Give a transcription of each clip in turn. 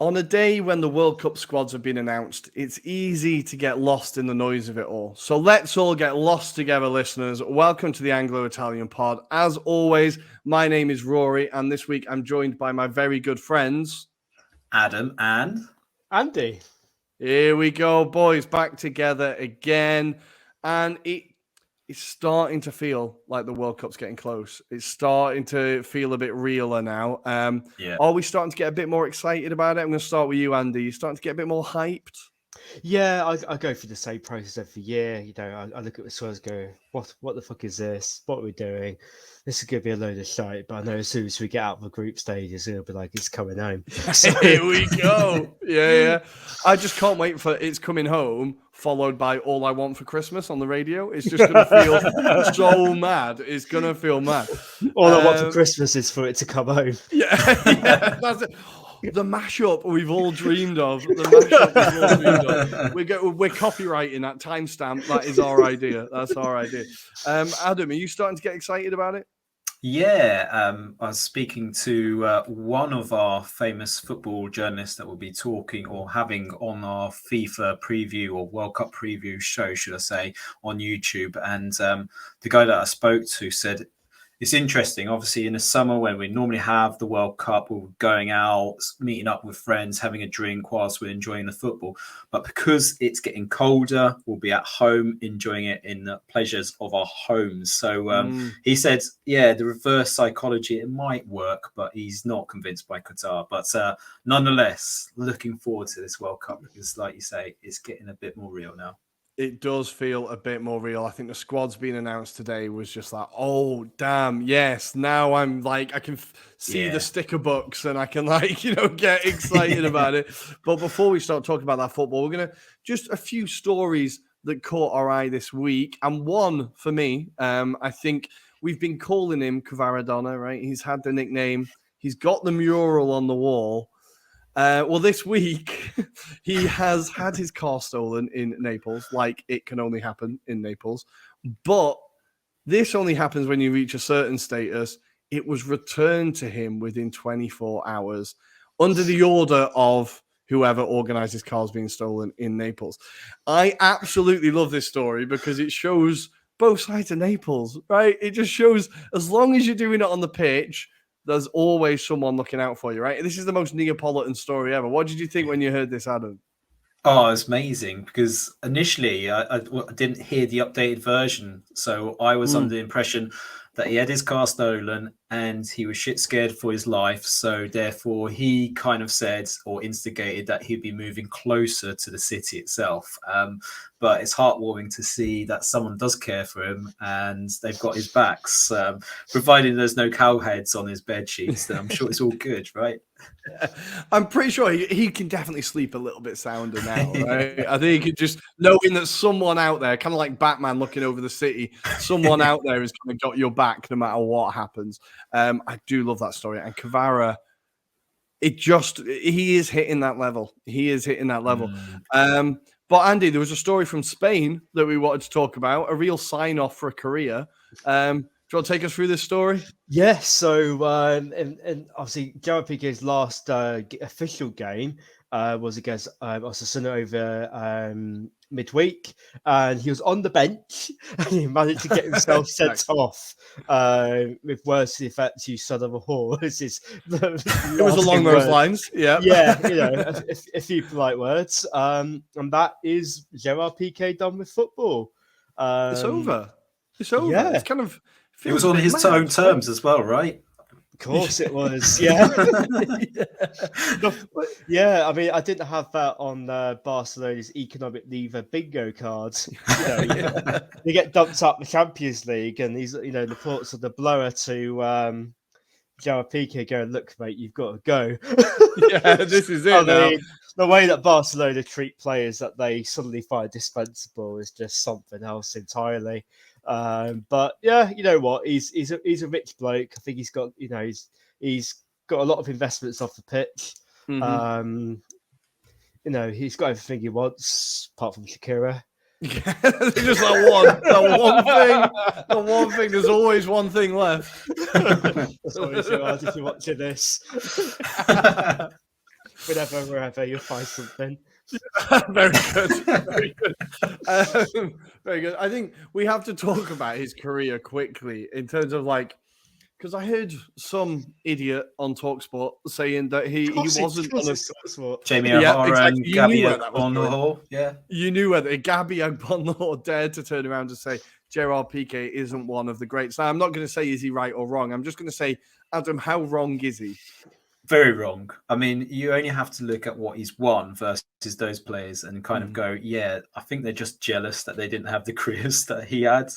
On a day when the World Cup squads have been announced, it's easy to get lost in the noise of it all. So let's all get lost together, listeners. Welcome to the Anglo-Italian pod. As always, my name is Rory, and this week I'm joined by my very good friends, Adam and Andy. Here we go, boys, back together again. And it's starting to feel like the World Cup's getting close. It's starting to feel a bit realer now. Are we starting to get a bit more excited about it? I'm going to start with you, Andy. You starting to get a bit more hyped? Yeah, I go through the same process every year. You know, I look at the Swans, go, what the fuck is this? What are we doing? This is going to be a load of shite. But I know as soon as we get out of the group stage, it's going to be like, it's coming home. So, here we go. Yeah. I just can't wait for It's Coming Home, followed by All I Want for Christmas on the radio. It's just going to feel so mad. It's going to feel mad. All I want for Christmas is for it to come home. Yeah, that's it. The mashup we've all dreamed of. We're copywriting that timestamp. That is our idea. That's our idea. Adam, are you starting to get excited about it? Yeah, I was speaking to one of our famous football journalists that will be talking or having on our FIFA preview or World Cup preview show, should I say, on YouTube. And the guy that I spoke to said, it's interesting, obviously, in the summer when we normally have the World Cup, we're going out, meeting up with friends, having a drink whilst we're enjoying the football. But because it's getting colder, we'll be at home enjoying it in the pleasures of our homes. So he said, yeah, the reverse psychology, it might work, but he's not convinced by Qatar. But nonetheless, looking forward to this World Cup because, like you say, it's getting a bit more real now. It does feel a bit more real. I think the squad's being announced today was just like, oh, damn, yes. Now I'm like, I can see the sticker books and I can get excited about it. But before we start talking about that football, we're going to just a few stories that caught our eye this week. And one for me, I think we've been calling him Kvaradona, right? He's had the nickname. He's got the mural on the wall. Well, this week, he has had his car stolen in Naples, like it can only happen in Naples. But this only happens when you reach a certain status. It was returned to him within 24 hours under the order of whoever organized his cars being stolen in Naples. I absolutely love this story because it shows both sides of Naples, right? It just shows as long as you're doing it on the pitch, there's always someone looking out for you, right? This is the most Neapolitan story ever. What did you think when you heard this, Adam? Oh, it's amazing because initially I didn't hear the updated version. So I was under the impression that he had his car stolen and he was shit scared for his life. So therefore he kind of said or instigated that he'd be moving closer to the city itself. But it's heartwarming to see that someone does care for him and they've got his backs, providing there's no cow heads on his bed sheets. Then I'm sure it's all good, right? I'm pretty sure he can definitely sleep a little bit sounder now, right? I think he could just knowing that someone out there, kind of like Batman looking over the city, someone out there has kind of got your back no matter what happens. I do love that story. And Kvara, he is hitting that level. He is hitting that level. But Andy, there was a story from Spain that we wanted to talk about, a real sign-off for a career. Do you want to take us through this story? Yes. So, and obviously, Gerard Pique's last official game was against Osasuna over midweek, and he was on the bench, and he managed to get himself sent off with words to the effect, "You son of a whore." It was along those lines. Yeah. A few polite words. And that is Gerard Piqué done with football. It's over. It's over. Yeah. It's kind of. It was on his own terms as well, right? Of course it was. Yeah. Yeah. I mean, I didn't have that on Barcelona's economic lever bingo cards. You get dumped up the Champions League, and these, the thoughts of the blower to Gerard Piqué going, "Look, mate, you've got to go." Yeah, this is it now. Mean, the way that Barcelona treat players that they suddenly find dispensable is just something else entirely. But yeah, you know what? He's a rich bloke. I think he's got he's got a lot of investments off the pitch. Mm-hmm. He's got everything he wants apart from Shakira. Yeah, just that one thing. There's always one thing left. Sorry, Gerard, if you're watching this, wherever you'll find something. Very good. Very good. Very good. I think we have to talk about his career quickly in terms of because I heard some idiot on TalkSport saying that he wasn't on a Jamie O'Hara and Gabby Agbonlahor. Yeah, you knew whether Gabby Agbonlahor dared to turn around and say Gerard Piqué isn't one of the greats. Now, I'm not going to say is he right or wrong. I'm just going to say, Adam, how wrong is he? Very wrong. I mean, you only have to look at what he's won versus those players and kind of go, yeah, I think they're just jealous that they didn't have the careers that he had.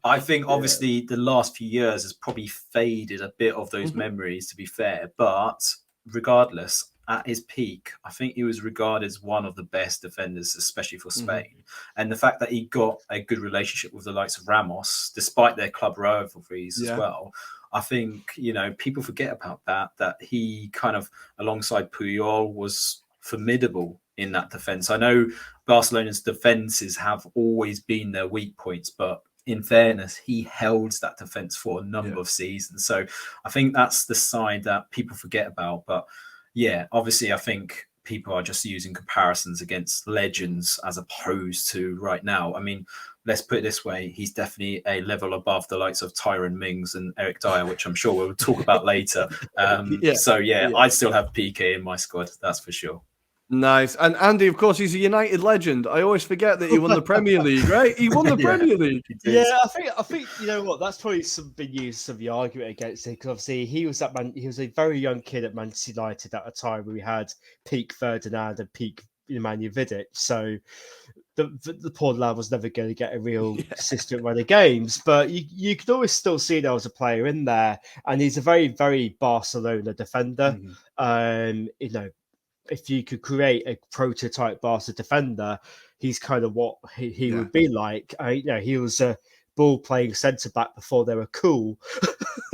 I think obviously the last few years has probably faded a bit of those memories, to be fair. But regardless, at his peak, I think he was regarded as one of the best defenders, especially for Spain. And the fact that he got a good relationship with the likes of Ramos, despite their club rivalries as well, I think, people forget about that he kind of, alongside Puyol, was formidable in that defence. I know Barcelona's defences have always been their weak points, but in fairness, he held that defence for a number of seasons. So I think that's the side that people forget about. But yeah, obviously, I think people are just using comparisons against legends as opposed to right now. I mean, let's put it this way. He's definitely a level above the likes of Tyrone Mings and Eric Dyer, which I'm sure we'll talk about later. So, I'd still have Piqué in my squad. That's for sure. Nice. And Andy, of course, he's a United legend. I always forget that he won the Premier League, right? He won the Premier League. Yeah, I think you know what? That's probably been used some of the argument against it, because obviously he was a very young kid at Manchester United at a time where we had Pique Ferdinand and Pique Nemanja Vidic. So the poor lad was never going to get a real consistent run of games. But you could always still see there was a player in there, and he's a very, very Barcelona defender. If you could create a prototype Barca defender, he's kind of what he would be like. He was a ball-playing centre-back before they were cool.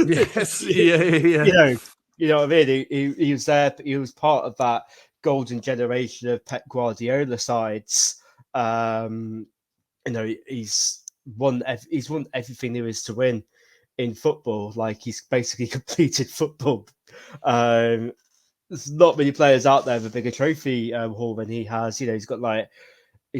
Yes, yeah. You know what I mean? He was there. He was part of that golden generation of Pep Guardiola sides. He's won everything there is to win in football. Like, he's basically completed football. There's not many players out there with a bigger trophy haul than he has. He's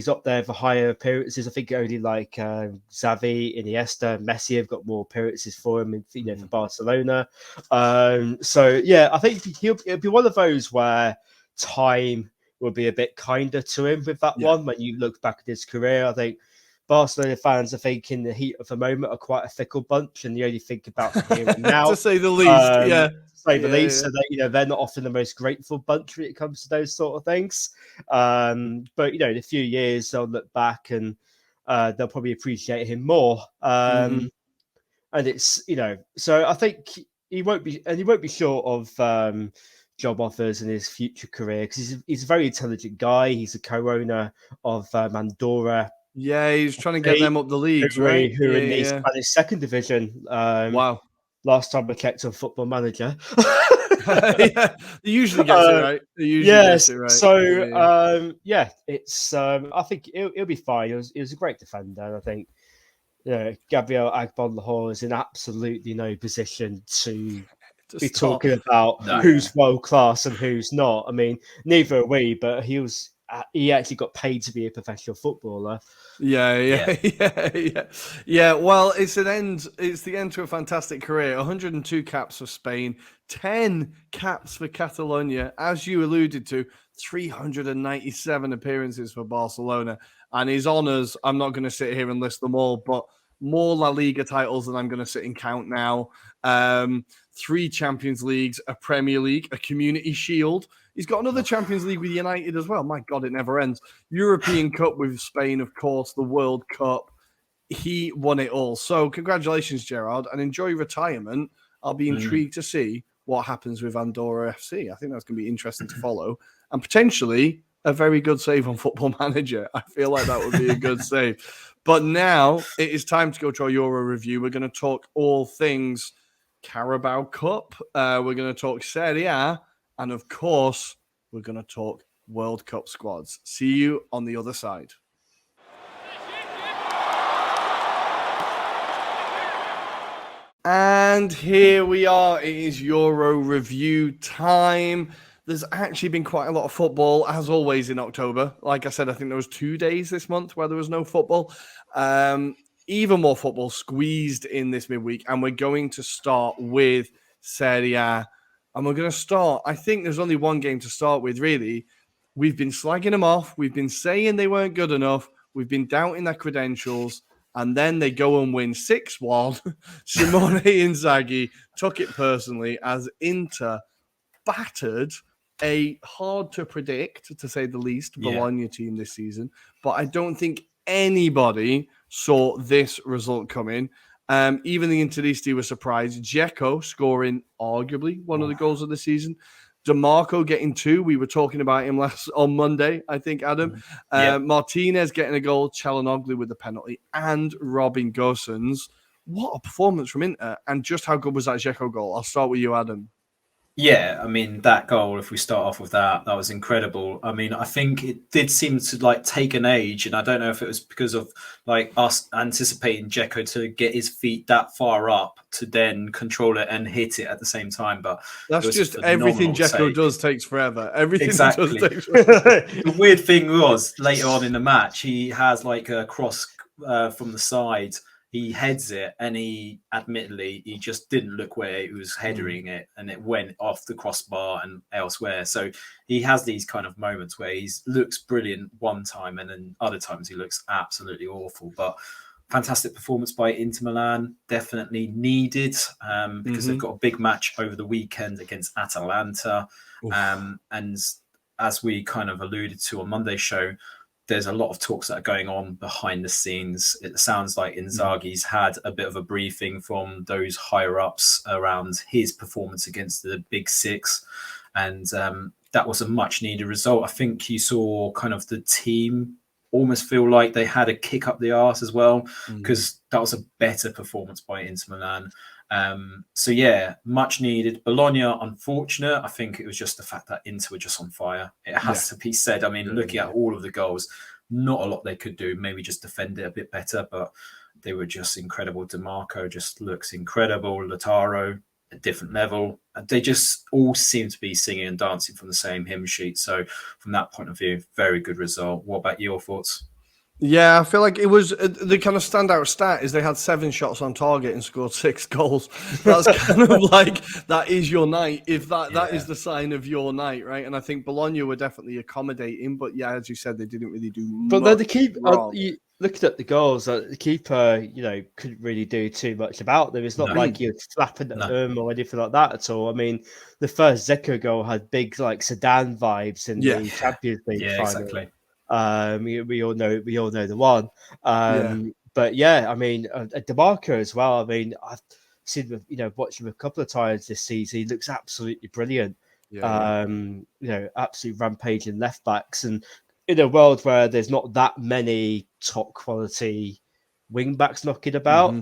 up there for higher appearances. I think only Xavi, Iniesta, Messi have got more appearances for him, for Barcelona. I think it'll be one of those where time will be a bit kinder to him with that one. When you look back at his career, I think Barcelona fans, I think, in the heat of the moment, are quite a fickle bunch, and you only think about the here and now, to say the least. So they're not often the most grateful bunch when it comes to those sort of things. But in a few years they'll look back and they'll probably appreciate him more. And it's so I think he won't be short of job offers in his future career, because he's a very intelligent guy. He's a co-owner of Mandora. Yeah, he's trying to get them up the leagues, right? Who are in the Spanish second division. Wow. Last time I checked on Football Manager. He usually gets it right. Gets it right. So it's I think it'll be fine. He was a great defender, and I think Gabriel Agbonlahor is in absolutely no position to be talking about who's world class and who's not. I mean, neither are we, but he was he actually got paid to be a professional footballer. Yeah. Well, it's the end to a fantastic career. 102 caps for Spain, 10 caps for Catalonia, as you alluded to, 397 appearances for Barcelona, and his honours. I'm not going to sit here and list them all, but more La Liga titles than I'm going to sit and count now. 3 Champions Leagues, a Premier League, a Community Shield. He's got another Champions League with United as well. My God, it never ends. European Cup with Spain, of course, the World Cup. He won it all. So congratulations, Gerard, and enjoy retirement. I'll be intrigued to see what happens with Andorra FC. I think that's going to be interesting to follow. And potentially a very good save on Football Manager. I feel like that would be a good save. But now it is time to go to our Euro review. We're going to talk all things Carabao Cup. We're going to talk Serie A. And of course, we're going to talk World Cup squads. See you on the other side. And here we are. It is Euro review time. There's actually been quite a lot of football, as always, in October. Like I said, I think there was 2 days this month where there was no football. Even more football squeezed in this midweek. And we're going to start with Serie A. And we're going to start, I think there's only one game to start with, really. We've been slagging them off. We've been saying they weren't good enough. We've been doubting their credentials. And then they go and win 6-1. Simone Inzaghi took it personally as Inter battered a hard-to-predict, to say the least, Bologna team this season. But I don't think anybody saw this result coming. Even the Interisti were surprised. Dzeko scoring arguably one of the goals of the season. DeMarco getting 2. We were talking about him on Monday, I think, Adam. Martinez getting a goal. Çalhanoğlu with the penalty. And Robin Gosens. What a performance from Inter. And just how good was that Dzeko goal? I'll start with you, Adam. Yeah, I mean, that goal, if we start off with that was incredible. I mean, I think it did seem to take an age, and I don't know if it was because of us anticipating Dzeko to get his feet that far up to then control it and hit it at the same time. But that's just everything Dzeko does takes forever. Everything exactly. He does takes forever. The weird thing was later on in the match, he has a cross from the side. He heads it, and he just didn't look where he was headering it, and it went off the crossbar and elsewhere. So he has these kind of moments where he looks brilliant one time, and then other times he looks absolutely awful. But fantastic performance by Inter Milan, definitely needed because they've got a big match over the weekend against Atalanta. And as we kind of alluded to on Monday's show, there's a lot of talks that are going on behind the scenes. It sounds like Inzaghi's had a bit of a briefing from those higher ups around his performance against the Big Six. And that was a much needed result. I think you saw kind of the team almost feel like they had a kick up the arse as well, because that was a better performance by Inter Milan. So yeah, much needed. Bologna, unfortunate. I think it was just the fact that Inter were just on fire. It has to be said. I mean, looking at all of the goals, not a lot they could do. Maybe just defend it a bit better, but they were just incredible. DeMarco just looks incredible. Lautaro, a different level. They just all seem to be singing and dancing from the same hymn sheet. So from that point of view, very good result. What about your thoughts? Yeah, I feel like it was the kind of standout stat is they had 7 shots on target and scored 6 goals. That's kind of like, that is your night. If that is the sign of your night, right? And I think Bologna were definitely accommodating, but yeah, as you said, they didn't really do much. But then the keeper, looking at the goals, the keeper, couldn't really do too much about them. It's not like you're flapping at them or anything like that at all. I mean, the first Dzeko goal had big Sedan vibes in the Champions League final. Exactly. We all know the one. But yeah, I mean, DeMarco as well. I mean, I've seen watched him a couple of times this season. He looks absolutely brilliant. Absolute rampaging left backs, and in a world where there's not that many top quality wing backs knocking about,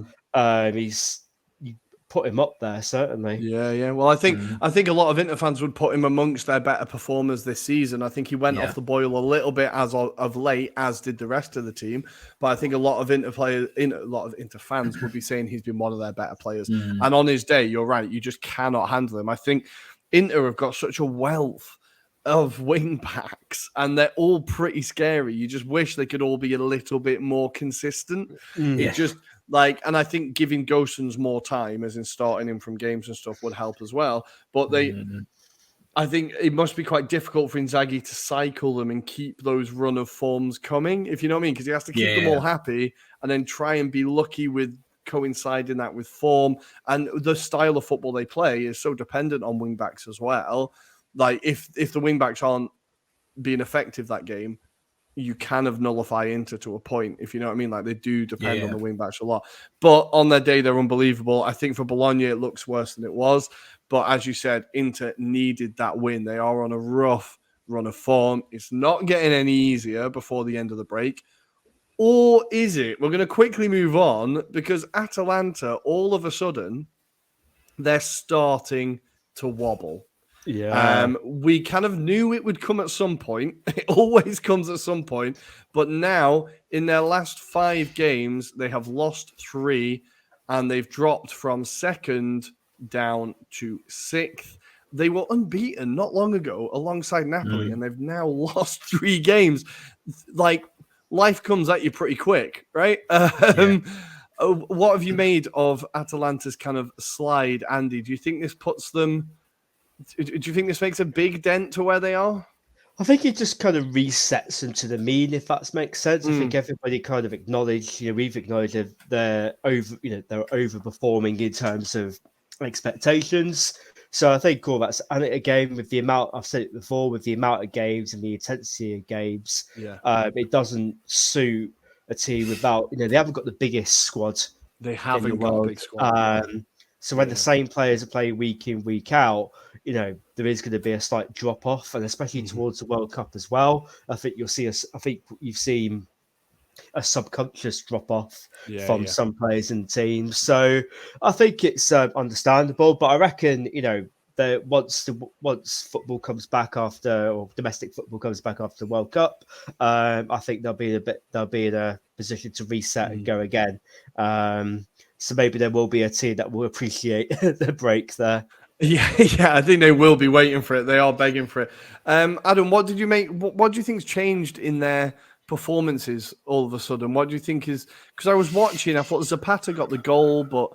you put him up there certainly. Yeah. Well, I think a lot of Inter fans would put him amongst their better performers this season. I think he went off the boil a little bit as of late, as did the rest of the team. But I think a lot of Inter fans would be saying he's been one of their better players. And on his day, you're right, you just cannot handle him. I think Inter have got such a wealth of wing backs, and they're all pretty scary. You just wish they could all be a little bit more consistent. It just and I think giving Gosens more time, as in starting him from games and stuff, would help as well. But I think it must be quite difficult for Inzaghi to cycle them and keep those run of forms coming, if you know what I mean, because he has to keep them all happy and then try and be lucky with coinciding that with form. And the style of football they play is so dependent on wing backs as well. Like if the wing backs aren't being effective that game, you kind of nullify Inter to a point, if you know what I mean. Like they do depend on the wing backs a lot, but on their day they're unbelievable. I think for Bologna it looks worse than it was, but as you said, Inter needed that win. They are on a rough run of form. It's not getting any easier before the end of the break, or is it? We're going to quickly move on because Atalanta, all of a sudden, they're starting to wobble. We kind of knew it would come at some point. It always comes at some point. But now, in their last 5 games, they have lost 3, and they've dropped from 2nd down to 6th. They were unbeaten not long ago alongside Napoli, and they've now lost 3 games. Like, life comes at you pretty quick, right? What have you made of Atalanta's kind of slide, Andy? Do you think this puts them... Do you think this makes a big dent to where they are? I think it just kind of resets them to the mean, if that makes sense. I think everybody kind of acknowledged, we've acknowledged that they're overperforming in terms of expectations. So I think all that's, and again, with the amount, I've said it before, with the amount of games and the intensity of games, it doesn't suit a team without, they haven't got the biggest squad. They haven't got a big squad. So when the same players are playing week in, week out, there is going to be a slight drop off, and especially towards the World Cup as well. I think you'll see I think you've seen a subconscious drop off from some players and teams. So I think it's understandable, but I reckon that once football comes back or domestic football comes back after the World Cup, I think they'll be in a position to reset and go again. So maybe there will be a team that will appreciate the break there. Yeah, I think they will be waiting for it. They are begging for it. Adam, what did you make? What do you think's changed in their performances all of a sudden? What do you think is... Because I was watching, I thought Zapata got the goal, but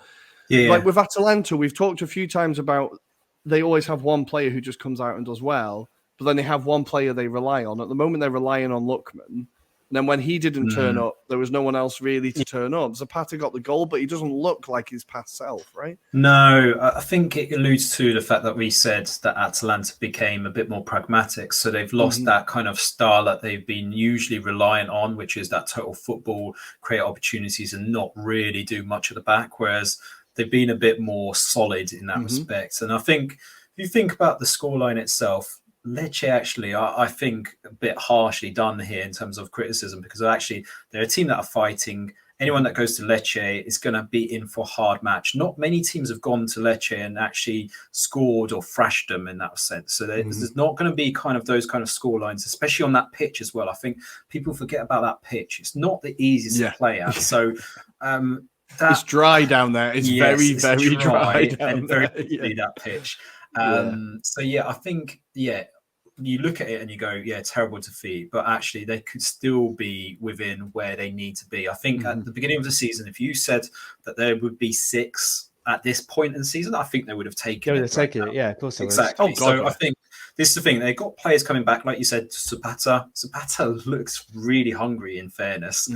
like with Atalanta, we've talked a few times about they always have one player who just comes out and does well, but then they have one player they rely on. At the moment, they're relying on Lookman. And then when he didn't turn up, there was no one else really to turn up. Zapata got the goal, but he doesn't look like his past self, right? No, I think it alludes to the fact that we said that Atalanta became a bit more pragmatic. So they've lost that kind of style that they've been usually reliant on, which is that total football, create opportunities and not really do much at the back, whereas they've been a bit more solid in that respect. And I think if you think about the scoreline itself, Lecce actually, I think, a bit harshly done here in terms of criticism, because actually they're a team that are fighting. Anyone that goes to Lecce is going to be in for a hard match. Not many teams have gone to Lecce and actually scored or thrashed them in that sense. So there's not going to be kind of those kind of score lines, especially on that pitch as well. I think people forget about that pitch. It's not the easiest to play at. So it's dry down there. It's very, very dry down and very quickly that pitch. So I think you look at it and you go, terrible defeat, but actually they could still be within where they need to be. I think at the beginning of the season, if you said that there would be 6 at this point in the season, I think they would have taken it. Yeah, of course. Exactly. I think this is the thing. They've got players coming back, like you said, Zapata. Zapata looks really hungry, in fairness.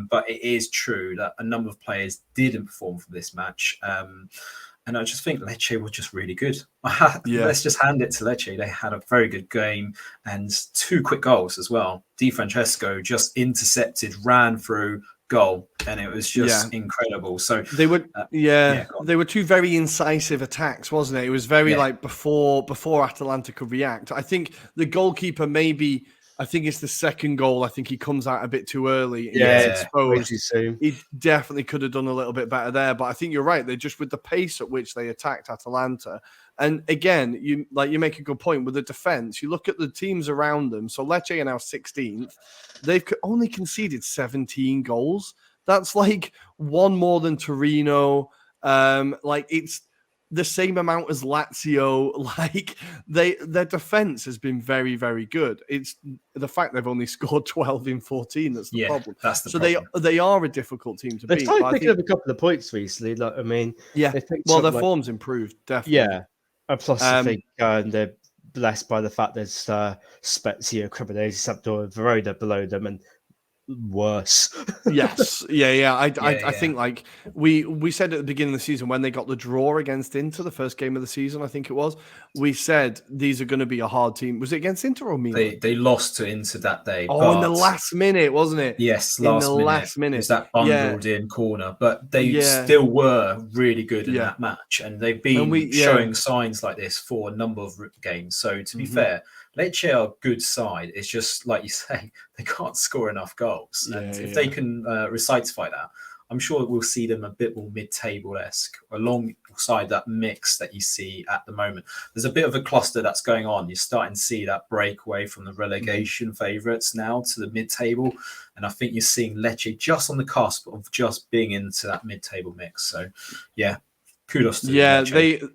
But it is true that a number of players didn't perform for this match. And I just think Lecce were just really good. Let's just hand it to Lecce. They had a very good game and 2 quick goals as well. Di Francesco just intercepted, ran through, goal, and it was just incredible. So they were they were 2 very incisive attacks, wasn't it? It was very like before Atalanta could react. I think the goalkeeper maybe... I think it's the second goal. I think he comes out a bit too early. Exposed. He definitely could have done a little bit better there. But I think you're right. They're just with the pace at which they attacked Atalanta. And again, you make a good point with the defense. You look at the teams around them. So Lecce are now 16th. They've only conceded 17 goals. That's like 1 more than Torino. the same amount as Lazio. Like their defense has been very, very good. It's the fact they've only scored 12 in 14 that's the problem. That's the so problem. they are a difficult team to They've beat. started picking up a couple of points recently. Like, I mean, Yeah, they picked well, up, their like, form's improved, definitely. yeah. And plus, I think they're blessed by the fact there's Spezia, Cremonese, Sampdoria, Verona below them, and worse. Yes, yeah. I Yeah. think like we said at the beginning of the season when they got the draw against Inter, the first game of the season, I think it was. We said these are going to be a hard team. Was it against Inter or Milan? They lost to Inter that day. Oh, but in the last minute, wasn't it? Yes, in the last minute. It was that bundled in corner, but they still were really good in that match, and they've been showing signs like this for a number of games. So to be fair, Lecce are a good side. It's just like you say, they can't score enough goals, and if they can rectify that, I'm sure we'll see them a bit more mid-table-esque alongside that mix that you see at the moment. There's a bit of a cluster that's going on. You're starting to see that break away from the relegation favourites now to the mid-table. And I think you're seeing Lecce just on the cusp of just being into that mid-table mix. So, yeah, kudos to Lecce.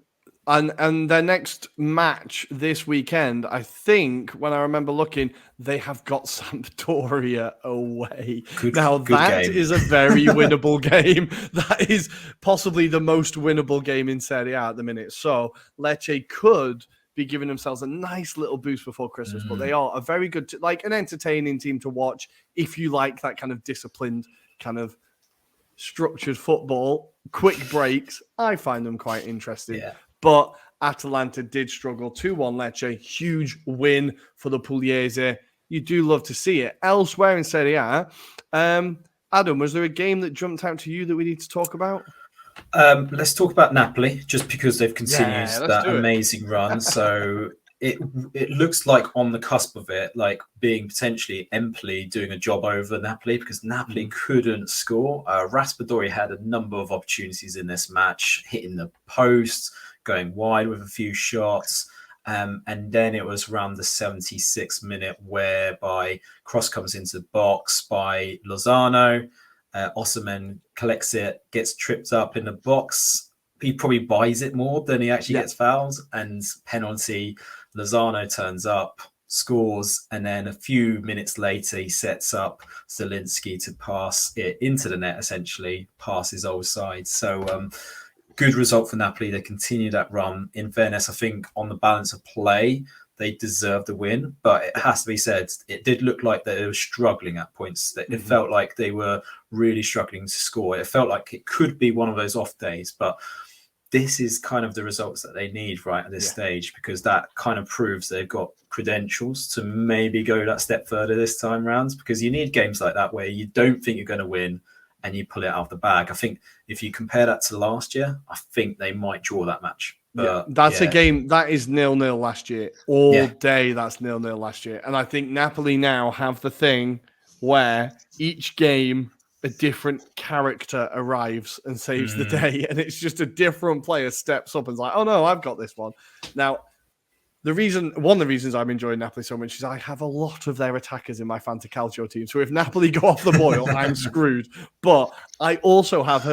And their next match this weekend, I think, when I remember looking, they have got Sampdoria away. That is a very winnable game. That is possibly the most winnable game in Serie A at the minute. So Lecce could be giving themselves a nice little boost before Christmas, but they are a very good, like an entertaining team to watch if you like that kind of disciplined, kind of structured football, quick breaks. I find them quite interesting. Yeah. But Atalanta did struggle. 2-1 Lecce. Huge win for the Pugliese. You do love to see it. Elsewhere in Serie A, Adam, was there a game that jumped out to you that we need to talk about? Let's talk about Napoli, just because they've continued that amazing run. So it looks like on the cusp of it, like being potentially Empoli doing a job over Napoli, because Napoli couldn't score. Raspadori had a number of opportunities in this match, hitting the post, going wide with a few shots. And then it was around the 76th minute whereby cross comes into the box by Lozano. Osimhen collects it, gets tripped up in the box. He probably buys it more than he actually gets fouled. And penalty, Lozano turns up, scores, and then a few minutes later he sets up Zielinski to pass it into the net, essentially, past his old side. So good result for Napoli. They continue that run. In fairness, I think on the balance of play, they deserve the win, but it has to be said, it did look like they were struggling at points. It felt like they were really struggling to score. It felt like it could be one of those off days, but this is kind of the results that they need right at this stage, because that kind of proves they've got credentials to maybe go that step further this time round, because you need games like that where you don't think you're going to win and you pull it out of the bag. I think if you compare that to last year, I think they might draw that match. That's a game that is 0-0 last year. All day, that's 0-0 last year. And I think Napoli now have the thing where each game a different character arrives and saves the day. And it's just a different player steps up and is like, oh no, I've got this one. Now, one of the reasons I'm enjoying Napoli so much is I have a lot of their attackers in my Fanta Calcio team. So if Napoli go off the boil, I'm screwed. But I also have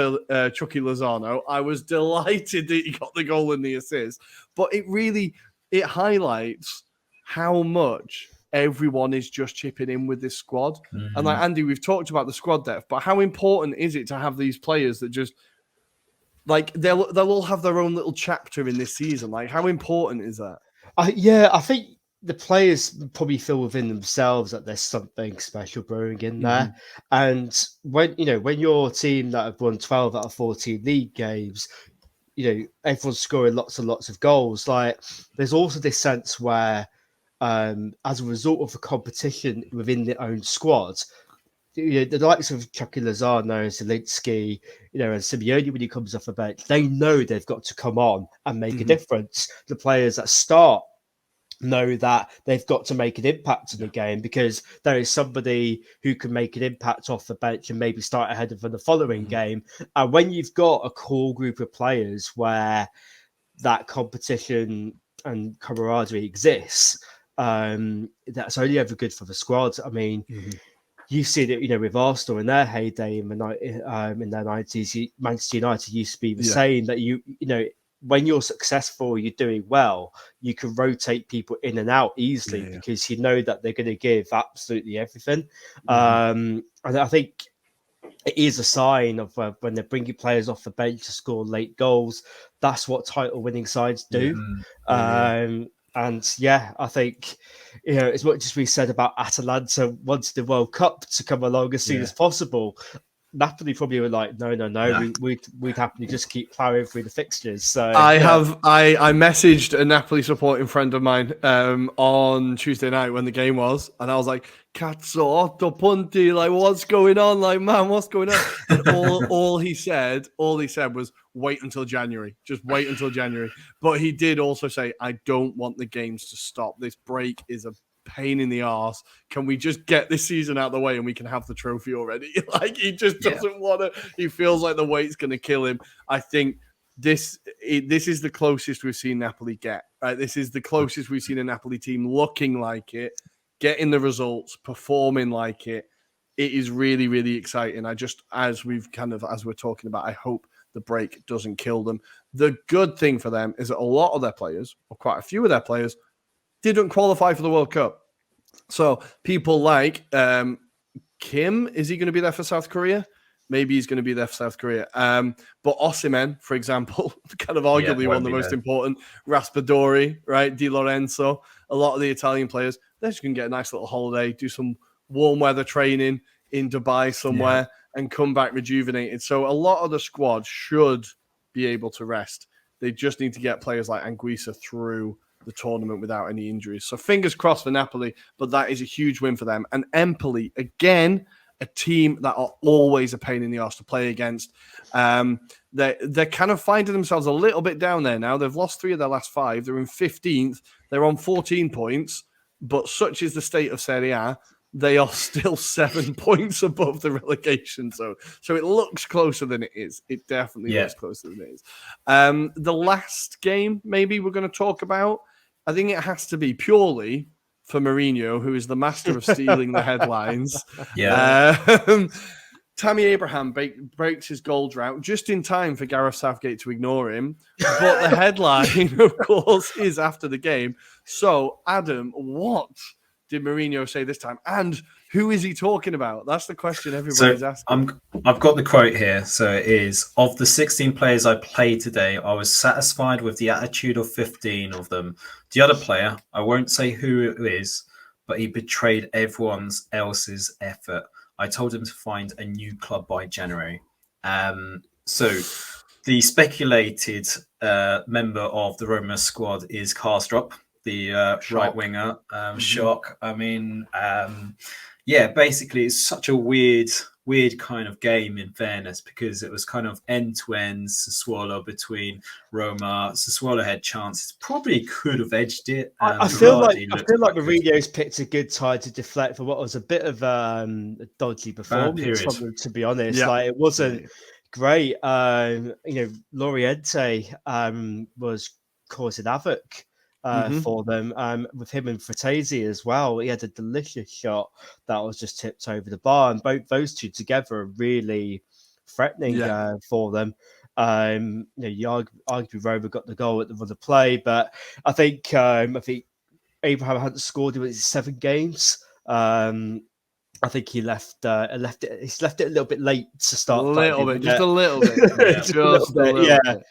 Chucky Lozano. I was delighted that he got the goal and the assist. But it highlights how much everyone is just chipping in with this squad. And like Andy, we've talked about the squad depth, but how important is it to have these players that just like they'll all have their own little chapter in this season? Like, how important is that? I think the players probably feel within themselves that there's something special brewing in there. And when your team that have won 12 out of 14 league games, everyone's scoring lots and lots of goals. Like, there's also this sense where, as a result of the competition within their own squad, the likes of Chucky Lozano, Zielinski, and Simeone, when he comes off the bench, they know they've got to come on and make a difference. The players that start know that they've got to make an impact in the game, because there is somebody who can make an impact off the bench and maybe start ahead of the following game. And when you've got a core group of players where that competition and camaraderie exists, that's only ever good for the squad. I mean, you see that, with Arsenal in their heyday in their 90s, Manchester United used to be the same, that when you're successful, you're doing well, you can rotate people in and out easily because you know that they're going to give absolutely everything. And I think it is a sign of when they're bringing players off the bench to score late goals. That's what title-winning sides do. And yeah, I think, as much as we said about Atalanta wanting the World Cup to come along as soon as possible, Napoli probably were like, no. We'd happily just keep plowing through the fixtures. So I messaged a Napoli supporting friend of mine on Tuesday night when the game was, and I was like, "Cazzo, otto punti, like what's going on? Like, man, what's going on?" And all he said was, "Wait until January. Just wait until January." But he did also say, "I don't want the games to stop. This break is a pain in the arse. Can we just get this season out of the way and we can have the trophy already?" Like, he just doesn't want to. He feels like the weight's going to kill him. I think this is the closest we've seen Napoli get. Right? This is the closest we've seen a Napoli team looking like it, getting the results, performing like it. It is really, really exciting. As we're talking about, I hope the break doesn't kill them. The good thing for them is that a lot of their players, or quite a few of their players, didn't qualify for the World Cup. So people like Kim, is he going to be there for South Korea? Maybe he's going to be there for South Korea. But Osimhen, for example, kind of arguably one of the most important, Raspadori, right? Di Lorenzo, a lot of the Italian players, they're just going to get a nice little holiday, do some warm weather training in Dubai somewhere, and come back rejuvenated. So a lot of the squad should be able to rest. They just need to get players like Anguissa through the tournament without any injuries. So fingers crossed for Napoli, but that is a huge win for them. And Empoli, again, a team that are always a pain in the arse to play against. They're kind of finding themselves a little bit down there now. They've lost 3 of their last 5. They're in 15th. They're on 14 points, but such is the state of Serie A, they are still 7 points above the relegation zone. So it looks closer than it is. It definitely looks closer than it is. The last game maybe we're going to talk about, I think it has to be purely for Mourinho, who is the master of stealing the headlines. Tammy Abraham breaks his goal drought just in time for Gareth Southgate to ignore him. But the headline, of course, is after the game. So, Adam, what did Mourinho say this time? And who is he talking about? That's the question everybody's asking. I've got the quote here. So it is, of the 16 players I played today, I was satisfied with the attitude of 15 of them. The other player, I won't say who it is, but he betrayed everyone else's effort. I told him to find a new club by January. So the speculated member of the Roma squad is Karstrup, the right winger. Shock. I mean, basically it's such a weird kind of game, in fairness, because it was kind of end-to-end Sassuolo between Roma. Sassuolo had chances, probably could have edged it. I feel like Mourinho's picked a good time to deflect for what was a bit of a dodgy performance from them, to be honest. Like, it wasn't great. Loriente was causing havoc for them, with him and Fratesi as well. He had a delicious shot that was just tipped over the bar, and both those two together are really threatening for them. Arguably Roma got the goal at the other play, but I think Abraham hadn't scored in 7 games. I think he left it. He's left it a little bit late to start. A little bit. Just a little bit.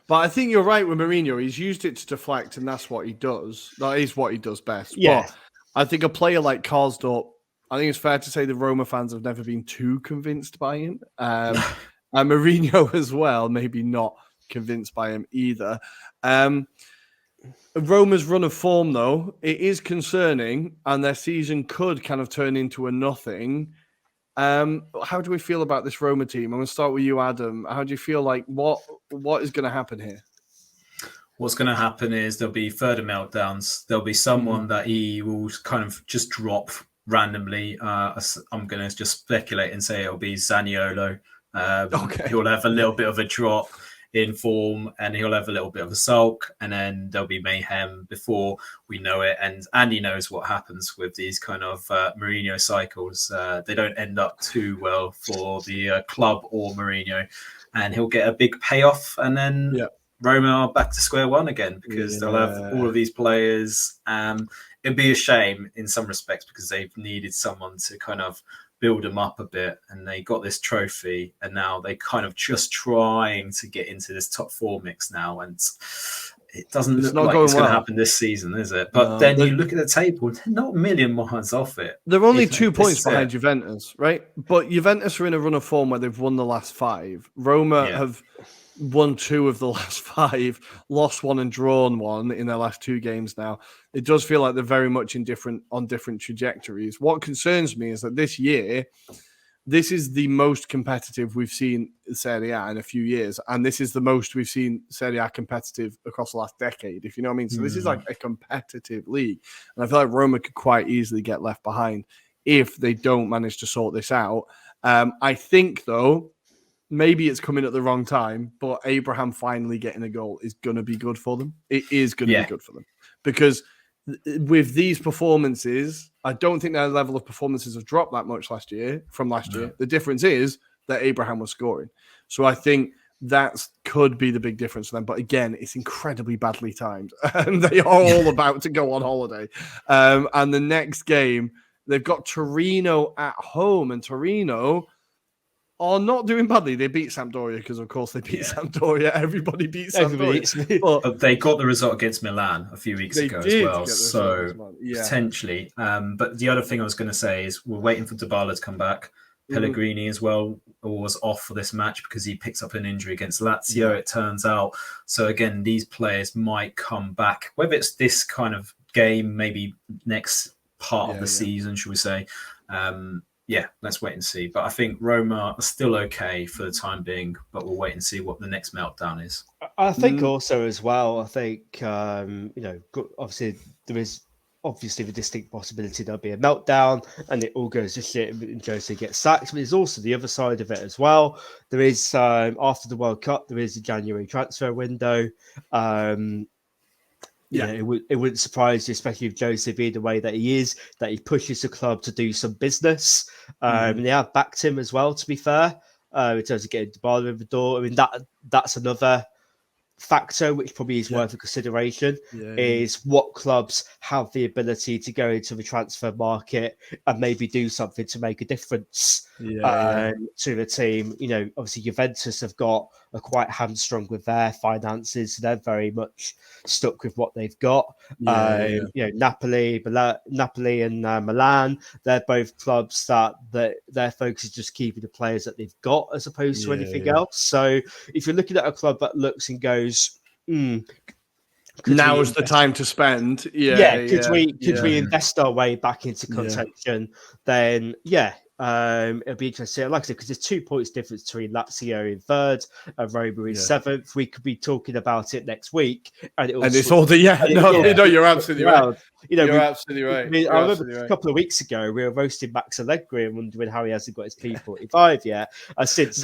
But I think you're right with Mourinho. He's used it to deflect, and that's what he does. That is what he does best. Yeah. But I think a player like Karsdorp, I think it's fair to say the Roma fans have never been too convinced by him. And Mourinho as well, maybe not convinced by him either. Roma's run of form, though, it is concerning, and their season could kind of turn into a nothing. How do we feel about this Roma team? I'm going to start with you, Adam. How do you feel like what is going to happen here? What's going to happen is there'll be further meltdowns. There'll be someone that he will kind of just drop randomly. I'm going to just speculate and say it'll be Zaniolo. He'll have a little bit of a drop in form, and he'll have a little bit of a sulk, and then there'll be mayhem before we know it. And Andy knows what happens with these kind of Mourinho cycles. They don't end up too well for the club or Mourinho, and he'll get a big payoff, and then Roma are back to square one again because they'll have all of these players. It'd be a shame in some respects because they've needed someone to kind of build them up a bit, and they got this trophy, and now they kind of just trying to get into this top 4 mix now, and it doesn't look like it's going to happen this season, is it? But then you look at the table, they're not a million miles off it. They're only 2 points behind Juventus, right? But Juventus are in a run of form where they've won the last 5. Roma have won 2 of the last 5, lost 1 and drawn 1 in their last 2 games now. It does feel like they're very much on different trajectories. What concerns me is that this year, this is the most competitive we've seen Serie A in a few years, and this is the most we've seen Serie A competitive across the last decade, if you know what I mean. So this is like a competitive league, and I feel like Roma could quite easily get left behind if they don't manage to sort this out. I think, though, maybe it's coming at the wrong time, but Abraham finally getting a goal is going to be good for them. It is going to be good for them because with these performances, I don't think their level of performances have dropped that much from last year. The difference is that Abraham was scoring. So I think that could be the big difference for them. But again, it's incredibly badly timed. And they are all about to go on holiday. And the next game, they've got Torino at home. And Torino are not doing badly. They beat Sampdoria because, of course, they beat Sampdoria. Everybody beats Sampdoria. But they got the result against Milan a few weeks ago as well. So potentially. But the other thing I was going to say is we're waiting for Dybala to come back. Pellegrini as well was off for this match because he picked up an injury against Lazio, it turns out. So again, these players might come back. Whether it's this kind of game, maybe next part of the season, should we say. Let's wait and see. But I think Roma are still okay for the time being, but we'll wait and see what the next meltdown is. I think also as well, I think, obviously there is obviously the distinct possibility there'll be a meltdown and it all goes to shit and Jose gets sacked. But there's also the other side of it as well. There is, after the World Cup, there is a January transfer window. It wouldn't surprise you, especially if Jose be the way that he is, that he pushes the club to do some business. And they have backed him as well, to be fair, in terms of getting Dybala in the door. I mean, that's another factor which probably is worth a consideration is what clubs have the ability to go into the transfer market and maybe do something to make a difference to the team. You know, obviously Juventus have got are quite hamstrung with their finances, so they're very much stuck with what they've got. You know, Napoli and Milan, they're both clubs that their focus is just keeping the players that they've got as opposed to anything else. So if you're looking at a club that looks and goes, now is the time to spend. Could we invest our way back into contention? Then it'll be interesting. Like I said, because there's 2 points difference between Lazio in 3rd and Roma in 7th. We could be talking about it next week, and it's all you're absolutely right. You know, you're absolutely right. I remember a couple of weeks ago we were roasting Max Allegri and wondering how he hasn't got his P45 yet. And since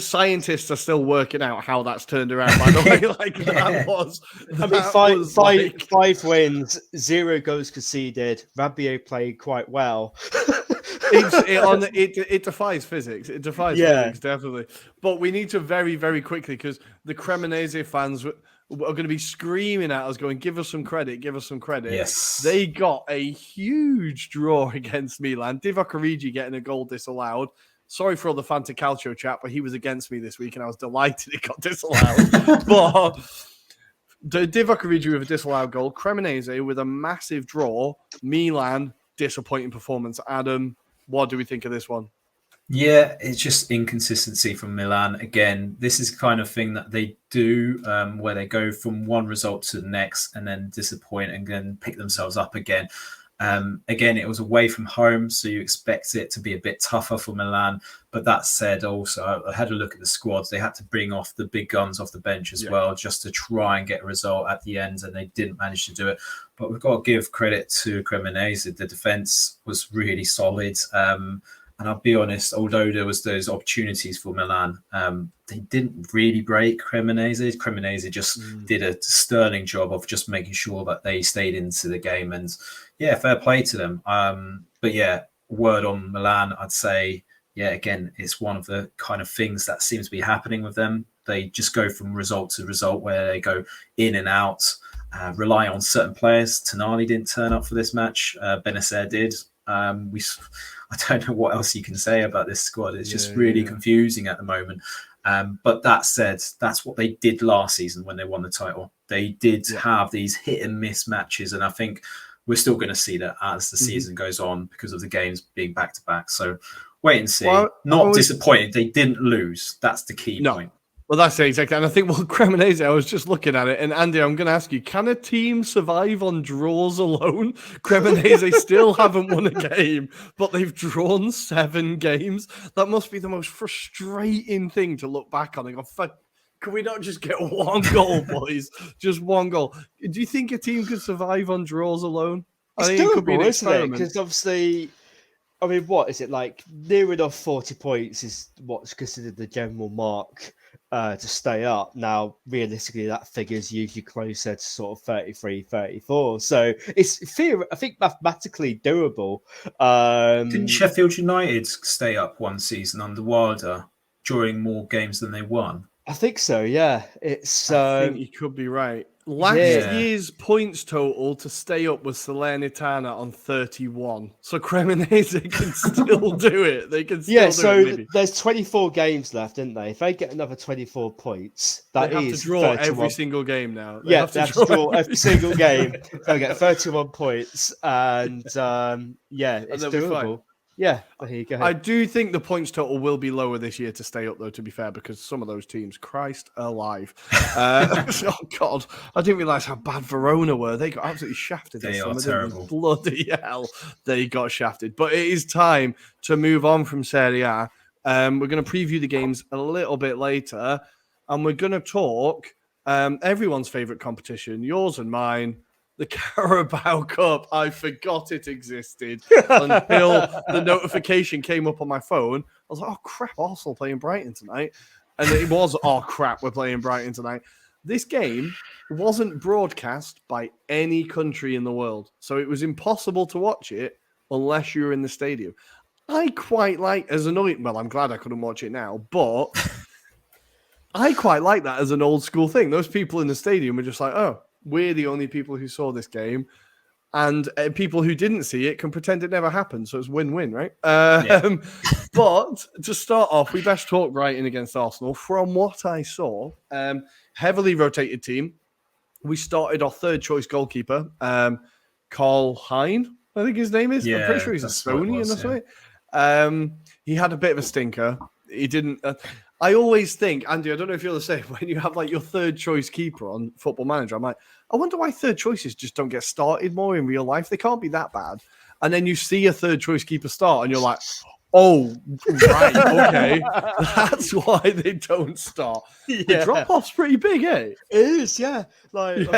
scientists are still working out how that's turned around. By the way, like that was. I mean, 5 wins, 0 goals conceded. Rabiot played quite well. It defies physics. It defies physics, definitely. But we need to very, very quickly, because the Cremonese fans are going to be screaming at us, going, give us some credit, give us some credit. Yes. They got a huge draw against Milan. Divock Origi getting a goal disallowed. Sorry for all the Fantacalcio chat, but he was against me this week, and I was delighted it got disallowed. But Divock Origi with a disallowed goal. Cremonese with a massive draw. Milan, disappointing performance. Adam, what do we think of this one? Yeah, it's just inconsistency from Milan. Again, this is the kind of thing that they do where they go from one result to the next and then disappoint and then pick themselves up again. Again, it was away from home, so you expect it to be a bit tougher for Milan. But that said, also, I had a look at the squads. They had to bring off the big guns off the bench as well, just to try and get a result at the end, and they didn't manage to do it. But we've got to give credit to Cremonese. The defence was really solid. And I'll be honest, although there was those opportunities for Milan, they didn't really break Cremonese. Cremonese just did a sterling job of just making sure that they stayed into the game. And fair play to them. But word on Milan, I'd say, again, it's one of the kind of things that seems to be happening with them. They just go from result to result where they go in and out, rely on certain players. Tonali didn't turn up for this match. Benacer did. I don't know what else you can say about this squad. It's just really confusing at the moment. But that said, that's what they did last season when they won the title. They did have these hit and miss matches, and I think we're still going to see that as the season goes on because of the games being back to back. So wait and see. Well, not disappointed. They didn't lose. That's the key point. Well, that's it, exactly. And I think, Cremonese, I was just looking at it. And Andy, I'm going to ask you, can a team survive on draws alone? Cremonese still haven't won a game, but they've drawn 7 games. That must be the most frustrating thing to look back on and go, fuck, can we not just get 1 goal, boys? Just 1 goal. Do you think a team could survive on draws alone? I think it could be an experiment. Because obviously, I mean, what is it like? Near enough 40 points is what's considered the general mark to stay up. Now, realistically, that figure is usually closer to sort of 33, 34. So it's I think mathematically doable. Didn't Sheffield United stay up one season under Wilder during more games than they won? I think so, yeah. I think you could be right. Last year's points total to stay up was Salernitana on 31. So Cremonese can still do it. They can still do it. So there's 24 games left, isn't they? If they get another 24 points, they have to draw 31. Every single game now. They have to draw every single game. They'll get 31 points. And it's doable. Yeah, there you go. I do think the points total will be lower this year to stay up, though, to be fair, because some of those teams, Christ alive. Oh, God. I didn't realise how bad Verona were. They got absolutely shafted. They are terrible. Bloody hell. They got shafted. But it is time to move on from Serie A. We're going to preview the games a little bit later, and we're going to talk everyone's favourite competition, yours and mine, the Carabao Cup. I forgot it existed until the notification came up on my phone. I was like, oh, crap, Arsenal playing Brighton tonight. And it was, oh, crap, we're playing Brighton tonight. This game wasn't broadcast by any country in the world. So it was impossible to watch it unless you were in the stadium. I quite like, I'm glad I couldn't watch it now, but I quite like that as an old school thing. Those people in the stadium were just like, oh, we're the only people who saw this game, and people who didn't see it can pretend it never happened. So it's win-win, right? But to start off, we best talk Brighton against Arsenal. From what I saw, heavily rotated team. We started our third choice goalkeeper, Carl Hein, I think his name is. I'm pretty sure he's Estonian or something. He had a bit of a stinker. He didn't. I always think, Andy, I don't know if you're the same, when you have like your third choice keeper on Football Manager, I'm like, I wonder why third choices just don't get started more in real life. They can't be that bad. And then you see a third choice keeper start and you're like, oh, right, okay. That's why they don't start. Yeah. The drop-off's pretty big, eh? It is, yeah. Like,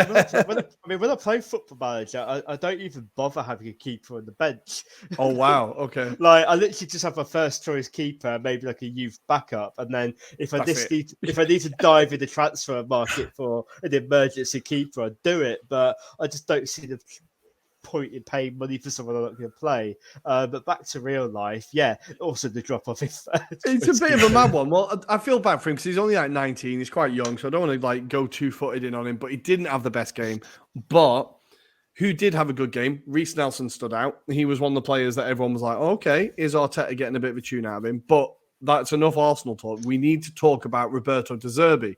when I play Football Manager, I don't even bother having a keeper on the bench. Oh, wow, okay. Like, I literally just have a first-choice keeper, maybe like a youth backup, and then if I need to dive in the transfer market for an emergency keeper, I'd do it. But I just don't see the point in paying money for someone I'm not going to play. But back to real life, also the drop off. It's a bit of a mad one. Well, I feel bad for him because he's only like 19. He's quite young, so I don't want to like go 2-footed in on him. But he didn't have the best game. But who did have a good game? Reece Nelson stood out. He was one of the players that everyone was like, oh, okay, is Arteta getting a bit of a tune out of him? But that's enough Arsenal talk. We need to talk about Roberto De Zerbi.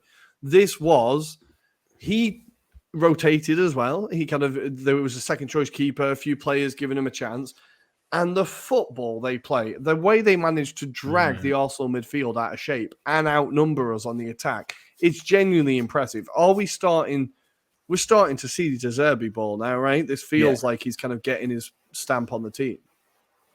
He rotated as well. There was a second choice keeper, a few players giving him a chance, and the football they play, the way they managed to drag the Arsenal midfield out of shape and outnumber us on the attack, it's genuinely impressive. We're starting to see the De Zerbi ball now, right? This feels like he's kind of getting his stamp on the team.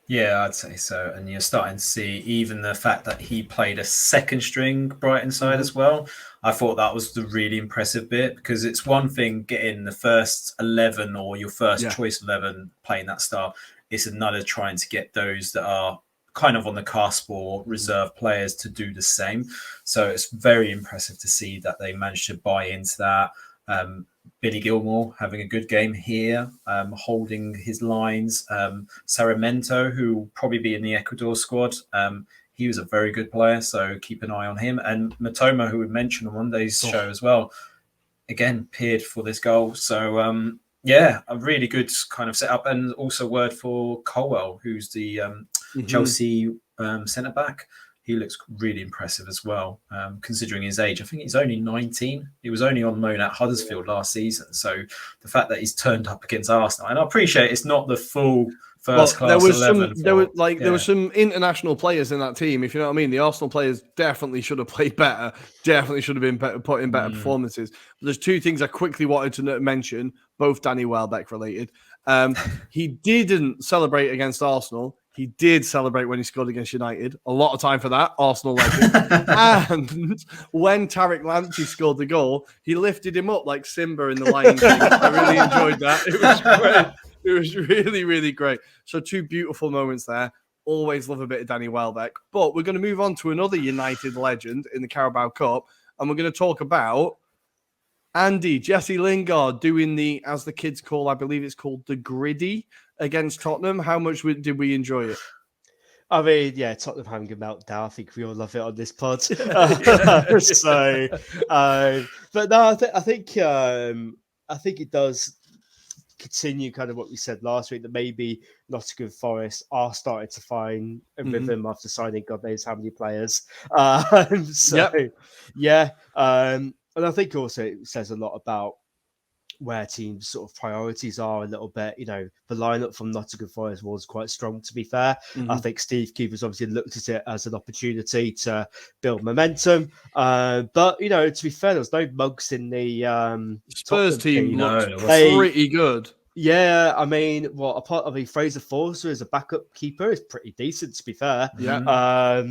Yeah, I'd say so. And you're starting to see even the fact that he played a second string Brighton side as well. I thought that was the really impressive bit, because it's one thing getting the first 11 or your first choice 11 playing that style. It's another trying to get those that are kind of on the cusp or reserve players to do the same. So it's very impressive to see that they managed to buy into that. Billy Gilmore having a good game here, holding his lines. Sarmiento, who will probably be in the Ecuador squad, he was a very good player, so keep an eye on him. And Matoma, who we mentioned on Monday's show as well, again, peered for this goal. So, a really good kind of setup. And also word for Colwell, who's the Chelsea centre-back. He looks really impressive as well, considering his age. I think he's only 19. He was only on loan at Huddersfield last season. So the fact that he's turned up against Arsenal, and I appreciate it's not the full first-class 11. There were some international players in that team, if you know what I mean. The Arsenal players definitely should have played better, definitely should have been put in better performances. But there's two things I quickly wanted to mention, both Danny Welbeck related. He didn't celebrate against Arsenal. He did celebrate when he scored against United. A lot of time for that, Arsenal legend. And when Tariq Lamptey scored the goal, he lifted him up like Simba in the Lion King. I really enjoyed that. It was great. It was really, really great. So 2 beautiful moments there. Always love a bit of Danny Welbeck. But we're going to move on to another United legend in the Carabao Cup. And we're going to talk about Jesse Lingard doing the, as the kids call, I believe it's called the griddy against Tottenham. How much did we enjoy it? I mean, yeah, Tottenham having a meltdown. I think we all love it on this pod. But no, I think it does continue kind of what we said last week, that maybe Nottingham Forest are starting to find a rhythm after signing God knows how many players. And I think also it says a lot about where teams' sort of priorities are a little bit. You know, the lineup from Nottingham Forest was quite strong, to be fair. I think Steve Cooper's obviously looked at it as an opportunity to build momentum. But, you know, to be fair, there's no mugs in the Spurs team looked pretty good. Yeah, I mean, Fraser Forster as a backup keeper is pretty decent, to be fair. Yeah.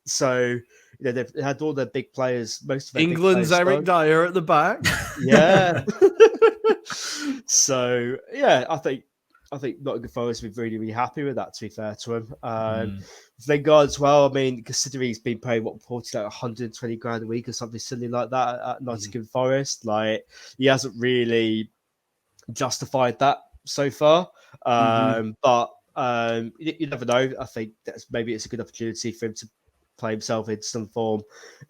So, you know, they've had all their big players, most of their England's big players Eric Dyer at the back. Yeah. So, yeah, I think Nottingham Forest would be really, really happy with that, to be fair to him. Lingard as well, I mean, considering he's been paid, reported like 120 grand a week or something silly like that at Nottingham Forest, like, he hasn't really justified that so far. But you never know. I think maybe it's a good opportunity for him to play himself in some form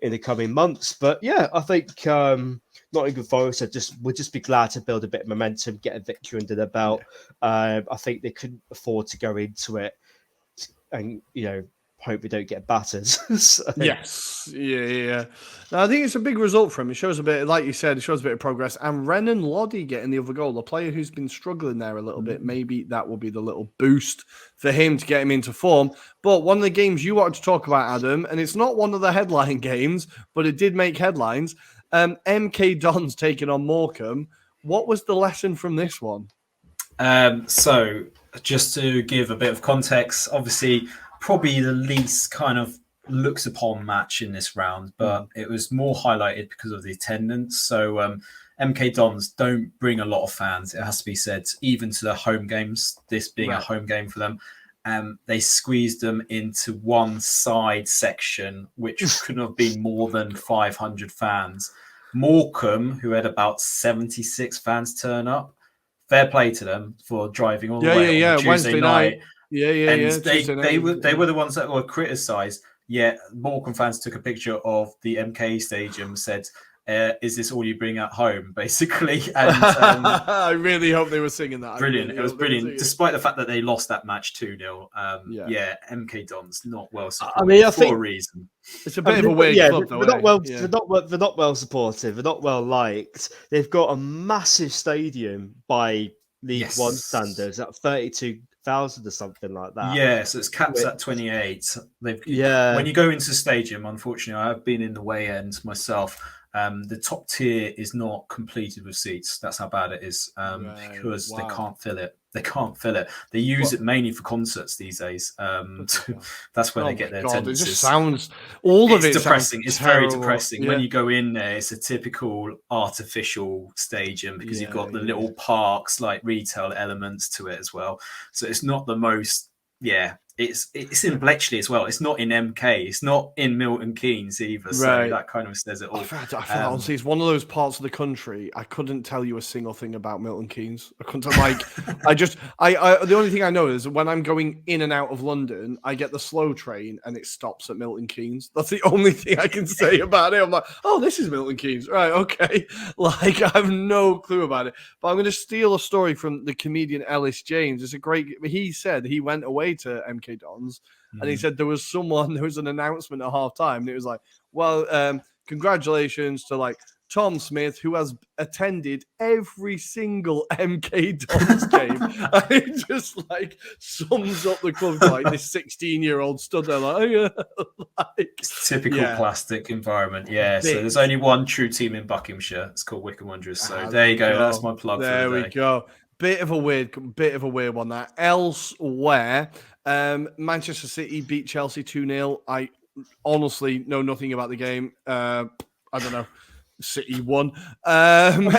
in the coming months. But yeah, I think Nottingham Forest would just be glad to build a bit of momentum, get a victory under their belt. I think they couldn't afford to go into it and, you know, hope we don't get battered. Yes. Yeah. No, I think it's a big result for him. It shows a bit, like you said, it shows a bit of progress. And Renan Lodi getting the other goal, a player who's been struggling there a little bit. Maybe that will be the little boost for him to get him into form. But one of the games you wanted to talk about, Adam, and it's not one of the headline games, but it did make headlines. MK Dons taking on Morecambe. What was the lesson from this one? So just to give a bit of context, obviously probably the least kind of looks upon match in this round, but it was more highlighted because of the attendance. So MK Dons don't bring a lot of fans, it has to be said, even to the home games, this being a home game for them. They squeezed them into one side section, which couldn't have been more than 500 fans. Morecambe, who had about 76 fans turn up, fair play to them for driving all the way on Tuesday night. They were the ones that were criticised. Yet Morecambe fans took a picture of the MK Stadium, said, "Is this all you bring at home?" Basically, and I really hope they were singing that. Brilliant! It was brilliant, despite the fact that they lost that match 2-0. MK Dons not well supported. I mean, I think for a reason. It's a bit of a weird club, though. They're not well supported. They're not well liked. They've got a massive stadium by League One standards at 32,000 or something like that. Yeah, so it's capped at 28. When you go into the stadium, unfortunately, I've been in the way end myself. The top tier is not completed with seats. That's how bad it is, because they can't fill it. They use it mainly for concerts these days. That's where they get their attendances. It just sounds it's depressing. It's very depressing. When you go in there, it's a typical artificial stadium because you've got the little parks, like retail elements to it as well. So it's not the most. Yeah, it's in Bletchley as well. It's not in MK. It's not in Milton Keynes either. So Right. that kind of says it all. I feel honestly, it's one of those parts of the country I couldn't tell you a single thing about Milton Keynes. I couldn't the only thing I know is when I'm going in and out of London, I get the slow train and it stops at Milton Keynes. That's the only thing I can say about it. I'm like, oh, this is Milton Keynes, right? Okay, like I have no clue about it. But I'm going to steal a story from the comedian Ellis James. It's a great. He said he went away to MK Dons. And he said there was an announcement at halftime, and it was like, well, congratulations to like Tom Smith, who has attended every single MK Dons game. And it just like sums up the club. Like this 16-year-old stood there like, oh, yeah. Like, it's typical plastic environment. Yeah. So there's only one true team in Buckinghamshire. It's called Wycombe Wanderers. So there you go. That's my plug for the day. There we go. Bit of a weird one that. Elsewhere, Manchester City beat Chelsea 2-0. I honestly know nothing about the game. I don't know. City won. I mean,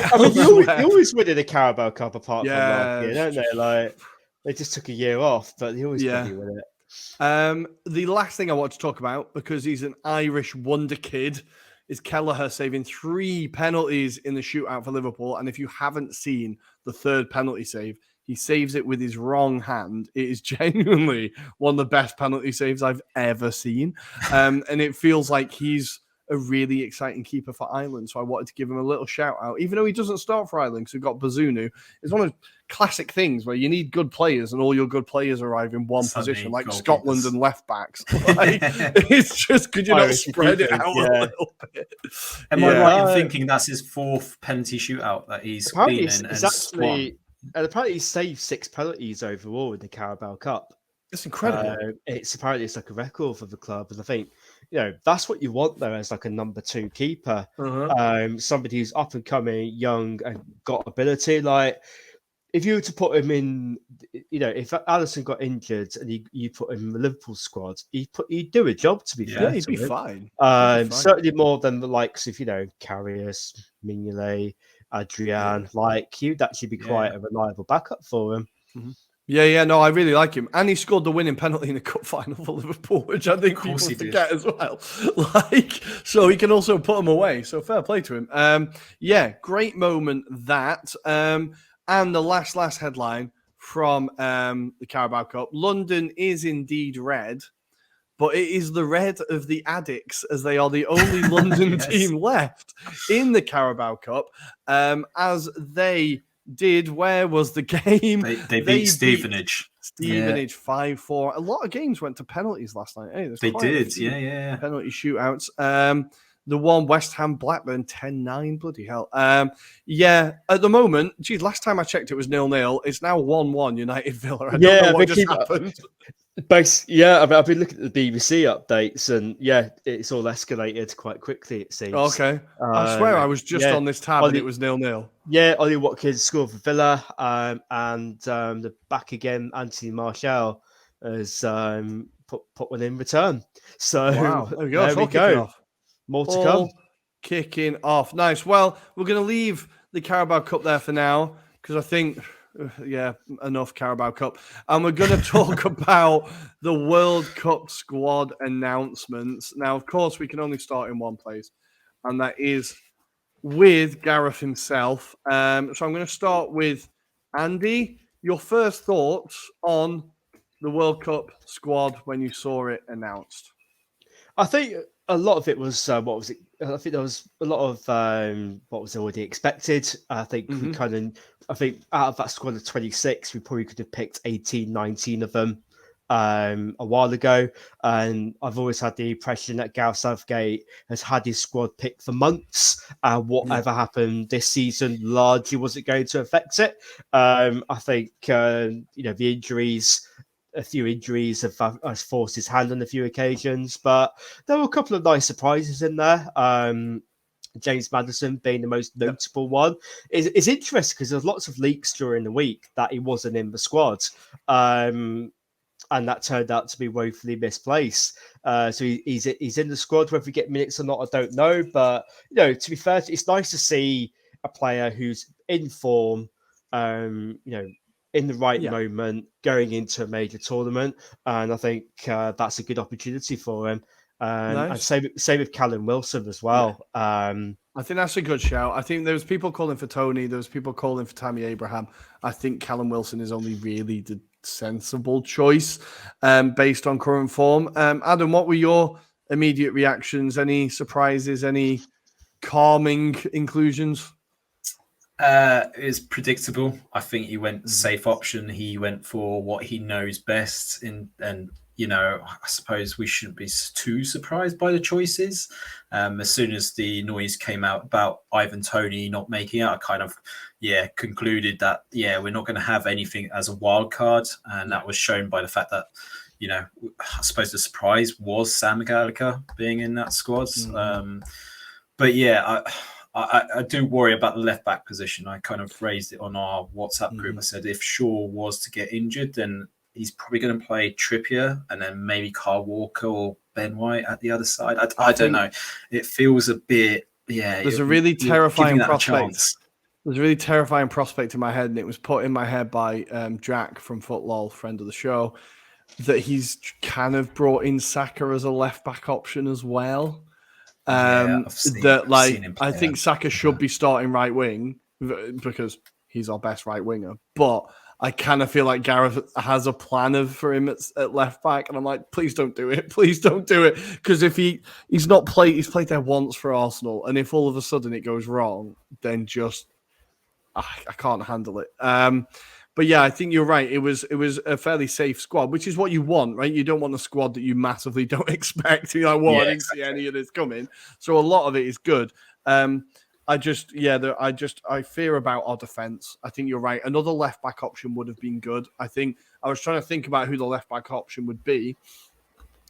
they always win in the Carabao Cup apart from last year, don't they? Like they just took a year off, but they always win it. The last thing I want to talk about, because he's an Irish wonder kid, is Kelleher saving 3 penalties in the shootout for Liverpool. And if you haven't seen the third penalty save, he saves it with his wrong hand. It is genuinely one of the best penalty saves I've ever seen. And it feels like he's a really exciting keeper for Ireland. So I wanted to give him a little shout out, even though he doesn't start for Ireland. So we've got Bazunu. It's one of classic things where you need good players and all your good players arrive in one position, like Scotland and left backs. Like, it's just, could you not spread it out a little bit? Am I right in thinking that's his 4th penalty shootout that he's been in? Apparently he saved 6 penalties overall in the Carabao Cup. It's incredible. It's like a record for the club, and I think that's what you want there as like a number 2 keeper. Somebody who's up and coming, young, and got ability. Like if you were to put him in, if Alisson got injured and you put him in the Liverpool squad, he'd do a job. To be fair, he'd be fine. Certainly more than the likes of Karius, Mignolet, Adrian. Like he'd actually be quite a reliable backup for him. Mm-hmm. No, I really like him. And he scored the winning penalty in the cup final for Liverpool, which I think people forget as well. So he can also put them away. So fair play to him. Great moment that. And the last headline from the Carabao Cup. London is indeed red, but it is the red of the addicts, as they are the only London team left in the Carabao Cup. As they did. Where was the game? They beat Stevenage. 5-4. A lot of games went to penalties last night. Hey, they did. Penalty shootouts. The one West Ham Blackburn 10-9. Bloody hell. At the moment, last time I checked it was 0-0. It's now 1-1 United Villa. I don't know what just happened. I've been looking at the BBC updates, and it's all escalated quite quickly, it seems. Okay. I swear I was just on this tab and it was 0-0. Yeah, Ollie Watkins scored for Villa, and the back again, Anthony Martial has put one in return. So there we go. There we go. More to come. Kicking off. Nice. Well, we're going to leave the Carabao Cup there for now, because I think, enough Carabao Cup. And we're going to talk about the World Cup squad announcements. Now, of course, we can only start in one place, and that is with Gareth himself. So I'm going to start with Andy. Your first thoughts on the World Cup squad when you saw it announced? I think a lot of it was I think there was a lot of what was already expected. I think I think out of that squad of 26, we probably could have picked 18, 19 of them a while ago. And I've always had the impression that Gareth Southgate has had his squad picked for months, and whatever happened this season largely wasn't going to affect it. I think the injuries. A few injuries have forced his hand on a few occasions, but there were a couple of nice surprises in there. James Maddison being the most notable one is interesting because there's lots of leaks during the week that he wasn't in the squad, and that turned out to be woefully misplaced. So he's in the squad. Whether we get minutes or not, I don't know. But to be fair, it's nice to see a player who's in form. in the right Yeah. moment going into a major tournament, and I think that's a good opportunity for him. And Nice. same with Callum Wilson as well. I think that's a good shout. I think there was people calling for Tony. There was people calling for Tammy Abraham. I think Callum Wilson is only really the sensible choice based on current form. Adam, what were your immediate reactions? Any surprises? Any calming inclusions? It's predictable. I think he went safe option. He went for what he knows best, and I suppose we shouldn't be too surprised by the choices. As soon as the noise came out about Ivan Toney not making it, I kind of concluded that we're not going to have anything as a wild card, and that was shown by the fact that I suppose the surprise was Sam Gallagher being in that squad. But I do worry about the left back position. I kind of raised it on our WhatsApp group. I said if Shaw was to get injured, then he's probably going to play Trippier and then maybe Kyle Walker or Ben White at the other side. I don't know. It feels a bit, There's a really terrifying prospect. Chance. There's a really terrifying prospect in my head, and it was put in my head by Jack from Footlol, friend of the show, that he's kind of brought in Saka as a left back option as well. I think Saka should be starting right wing because he's our best right winger, but I kind of feel like Gareth has a plan for him at left back, and I'm like, please don't do it, because if he's played there once for Arsenal, and if all of a sudden it goes wrong, then just I can't handle it. But yeah, I think you're right. It was a fairly safe squad, which is what you want, right? You don't want a squad that you massively don't expect. You're like, I didn't see any of this coming. So a lot of it is good. I fear about our defense. I think you're right. Another left back option would have been good. I think I was trying to think about who the left back option would be,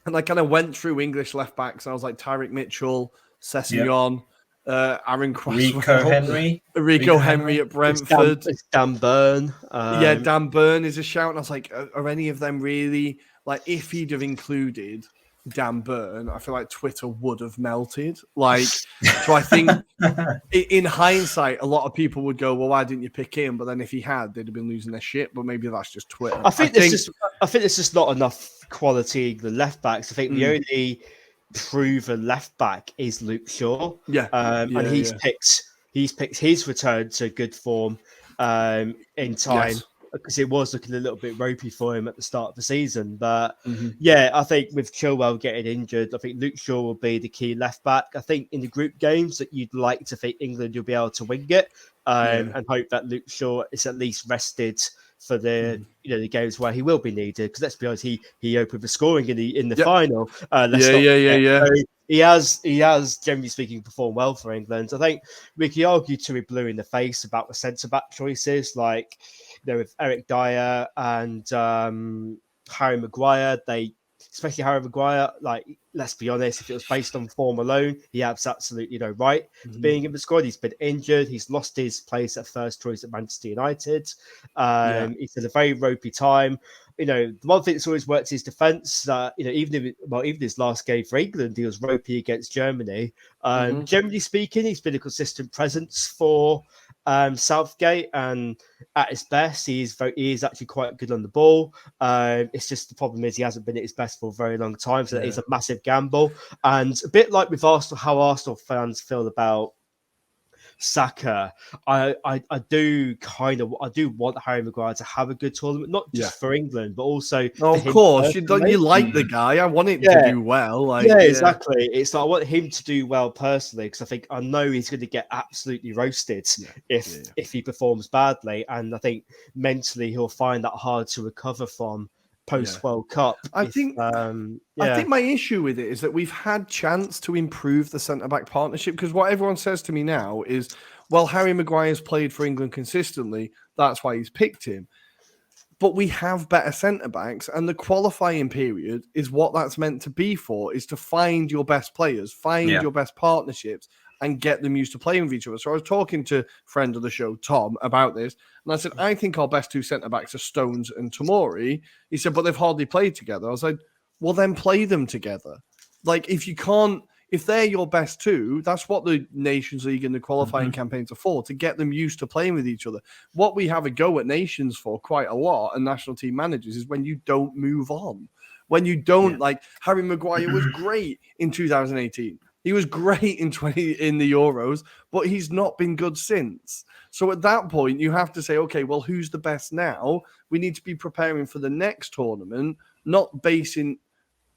and I kind of went through English left backs. And I was like Tyrick Mitchell, Sessegnon. Aaron Cresswell, Rico Henry at Brentford. It's Dan Burn. Dan Burn is a shout. And I was like, are any of them really like? If he'd have included Dan Burn, I feel like Twitter would have melted. Like, so I think in hindsight, a lot of people would go, "Well, why didn't you pick him?" But then if he had, they'd have been losing their shit. But maybe that's just Twitter. I think there's just not enough quality the left backs. I think the only proven left back is Luke Shaw. And he's picked his return to good form in time, because it was looking a little bit ropey for him at the start of the season. But I think with Chilwell getting injured, I think Luke Shaw will be the key left back. I think in the group games that you'd like to think England will be able to wing it, and hope that Luke Shaw is at least rested for the the games where he will be needed, because let's be honest, he opened the scoring in the final. So he has generally speaking performed well for England. I think we could argue to be blue in the face about the centre back choices, like with Eric Dyer and Harry Maguire. Especially Harry Maguire, like, let's be honest, if it was based on form alone, he has absolutely no right to being in the squad. He's been injured. He's lost his place at first choice at Manchester United. He's had a very ropey time. The one thing that's always worked his defence, even his last game for England, he was ropey against Germany. Generally speaking, he's been a consistent presence for Southgate, and at his best, he is actually quite good on the ball. It's just the problem is he hasn't been at his best for a very long time, so that is a massive gamble. And a bit like with Arsenal, how Arsenal fans feel about Saka, I do want Harry Maguire to have a good tournament, not just for England, but also of course, you like the guy. I want him to do well. Exactly. It's like I want him to do well personally, because I know he's going to get absolutely roasted if he performs badly, and I think mentally he'll find that hard to recover from post World Cup. I think my issue with it is that we've had chance to improve the centre back partnership, because what everyone says to me now is, well, Harry Maguire's played for England consistently, that's why he's picked him. But we have better centre backs, and the qualifying period is what that's meant to be for, is to find your best players, find your best partnerships, and get them used to playing with each other. So I was talking to friend of the show, Tom, about this, and I said, I think our best two centre-backs are Stones and Tomori. He said, but they've hardly played together. I was like, well, then play them together. Like, if if they're your best two, that's what the Nations League and the qualifying campaigns are for, to get them used to playing with each other. What we have a go at Nations for quite a lot, and national team managers, is when you don't move on. When you don't, like, Harry Maguire was great in 2018. He was great in the Euros, but he's not been good since. So at that point, you have to say, okay, well, who's the best now? We need to be preparing for the next tournament, not basing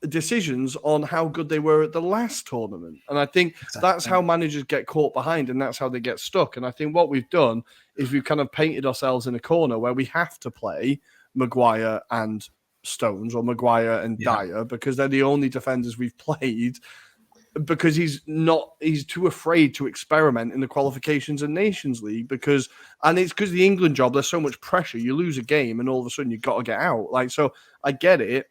decisions on how good they were at the last tournament. And I think that's how managers get caught behind, and that's how they get stuck. And I think what we've done is we've kind of painted ourselves in a corner where we have to play Maguire and Stones, or Maguire and Dyer, because they're the only defenders we've played, because he's too afraid to experiment in the qualifications and Nations League, and it's because the England job, there's so much pressure. You lose a game and all of a sudden you've got to get out. Like, so I get it.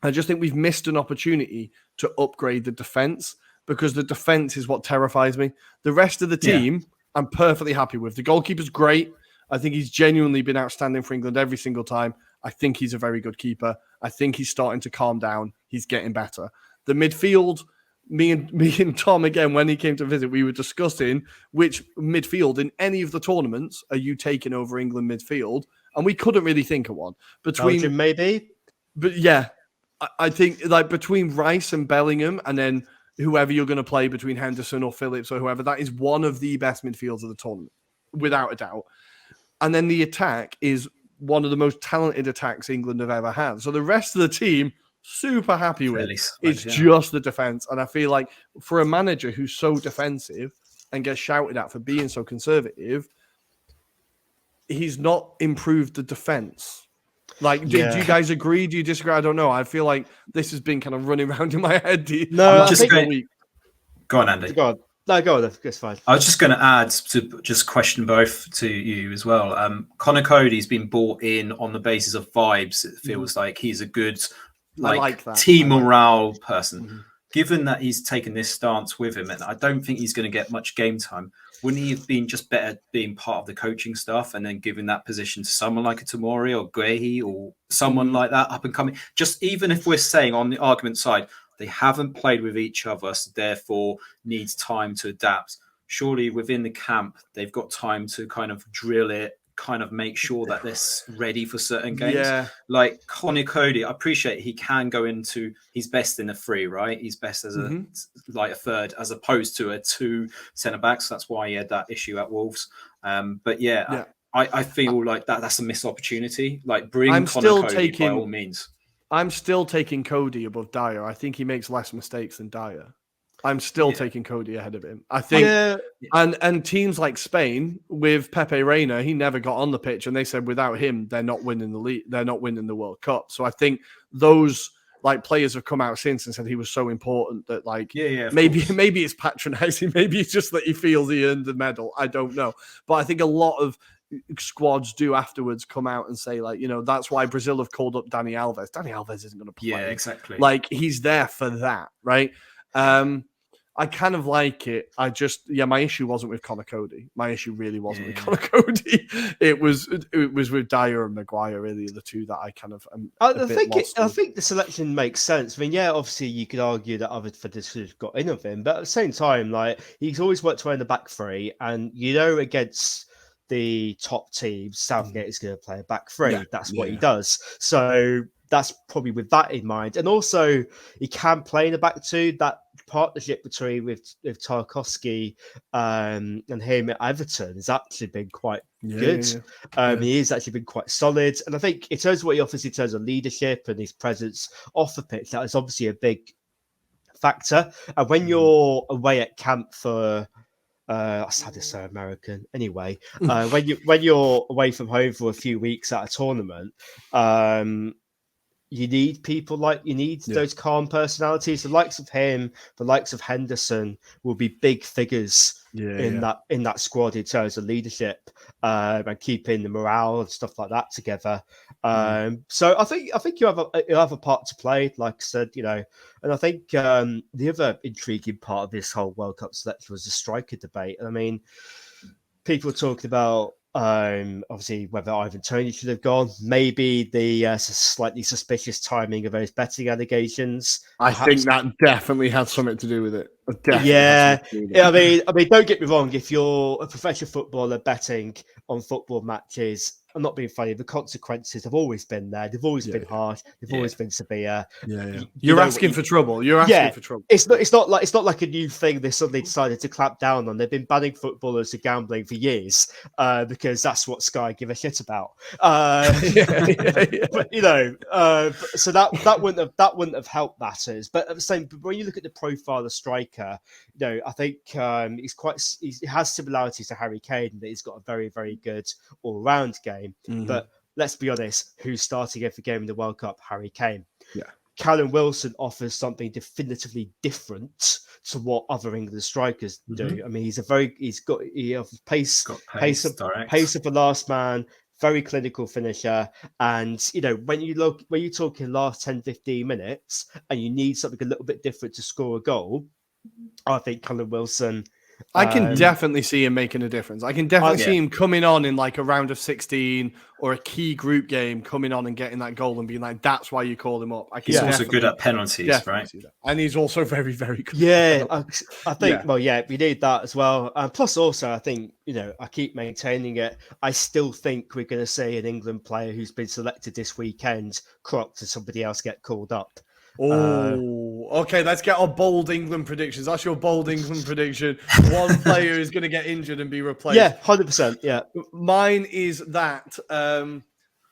I just think we've missed an opportunity to upgrade the defense, because the defense is what terrifies me. The rest of the team, I'm perfectly happy with. The goalkeeper's great. I think he's genuinely been outstanding for England every single time. I think he's a very good keeper. I think he's starting to calm down. He's getting better. The midfield, me and Tom, again, when he came to visit, we were discussing which midfield in any of the tournaments are you taking over England midfield, and we couldn't really think of one. Belgium, maybe? But yeah, I think like between Rice and Bellingham, and then whoever you're going to play between Henderson or Phillips or whoever, that is one of the best midfields of the tournament, without a doubt. And then the attack is one of the most talented attacks England have ever had. So the rest of the team, super happy with. It's just the defense. And I feel like for a manager who's so defensive and gets shouted at for being so conservative, he's not improved the defense. Like, do you guys agree? Do you disagree? I don't know. I feel like this has been kind of running around in my head. Go on, Andy. Go on. No, go on. That's fine. I was just going to add to just question both to you as well. Connor Cody's been brought in on the basis of vibes. It feels like he's a good team morale person. Given that he's taken this stance with him, and I don't think he's going to get much game time, wouldn't he have been just better being part of the coaching stuff and then giving that position to someone like a Tomori or Guehi or someone like that up and coming? Just even if we're saying on the argument side, they haven't played with each other, so therefore needs time to adapt. Surely within the camp, they've got time to kind of drill it, kind of make sure that they're ready for certain games. Yeah. Like Connor Cody, I appreciate he can go into, he's best in a three, right? He's best as a third, as opposed to a two centre backs. So that's why he had that issue at Wolves. I feel like that's a missed opportunity. Like bring Connor Cody by all means. I'm still taking Cody above Dyer. I think he makes less mistakes than Dyer. I'm still taking Cody ahead of him. I think, and teams like Spain with Pepe Reina, he never got on the pitch, and they said without him, they're not winning the league. They're not winning the World Cup. So I think those like players have come out since and said he was so important that maybe it's patronizing, maybe it's just that he feels he earned the medal. I don't know, but I think a lot of squads do afterwards come out and say, like, that's why Brazil have called up Dani Alves. Dani Alves isn't going to play. Yeah, exactly. Like, he's there for that, right? I kind of like it. My issue wasn't with Connor Cody. My issue really wasn't with Connor Cody. It was with Dyer and Maguire, really, the two that I kind of I think the selection makes sense. I mean, obviously you could argue that other defenders should have got in of him, but at the same time, like, he's always worked well in the back three, and against the top teams, Southgate is going to play a back three. Yeah. That's what he does. So that's probably with that in mind. And also, he can play in the back two. That partnership between with Tarkowski and him at Everton has actually been quite good. He has actually been quite solid. And I think in terms of what he offers in terms of leadership and his presence off the pitch, that is obviously a big factor. And when you're away at camp for... I sounded so American. Anyway, when you're away from home for a few weeks at a tournament, you need people those calm personalities. The likes of him, the likes of Henderson will be big figures in that squad in terms of leadership and keeping the morale and stuff like that together. So I think you have a part to play, like I said, and I think the other intriguing part of this whole World Cup selection was the striker debate. I mean, people talking about Obviously, whether Ivan Toney should have gone, maybe the slightly suspicious timing of those betting allegations. I Perhaps. think that definitely had something to do with it. Yeah, I mean, don't get me wrong. If you're a professional footballer betting on football matches, I'm not being funny. The consequences have always been there. They've always been harsh. They've always been severe. You're asking for trouble. You're asking for trouble. It's not like a new thing they suddenly decided to clamp down on. They've been banning footballers for gambling for years because that's what Sky give a shit about. But so that wouldn't have helped matters. But at the same, when you look at the profile of the striker, I think he has similarities to Harry Kane in that he's got a very, very good all-round game. But let's be honest, who's starting every game in the World Cup? Harry Kane. Yeah. Callum Wilson offers something definitively different to what other England strikers do. I mean, he offers pace of the last man, very clinical finisher. And, when you're talking last 10, 15 minutes and you need something a little bit different to score a goal, I think Callum Wilson... I can definitely see him making a difference. I can definitely see him coming on in like a round of 16 or a key group game, coming on and getting that goal and being like, that's why you call him up. He's also good at penalties, right? And he's also very, very good. Yeah, I think, we need that as well. Plus also, I think, I keep maintaining it. I still think we're going to see an England player who's been selected this weekend cropped and somebody else get called up. Okay. Let's get our bold England predictions. That's your bold England prediction. One player is going to get injured and be replaced. Yeah, 100%. Yeah. Mine is that I'm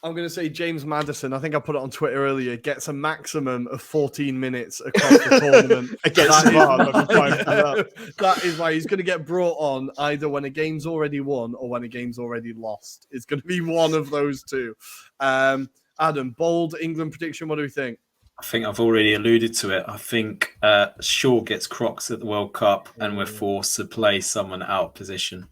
going to say James Maddison. I think I put it on Twitter earlier. Gets a maximum of 14 minutes across the tournament. That is why he's going to get brought on either when a game's already won or when a game's already lost. It's going to be one of those two. Adam, bold England prediction. What do we think? I think I've already alluded to it. I think Shaw gets Crocs at the World Cup and we're forced to play someone out of position.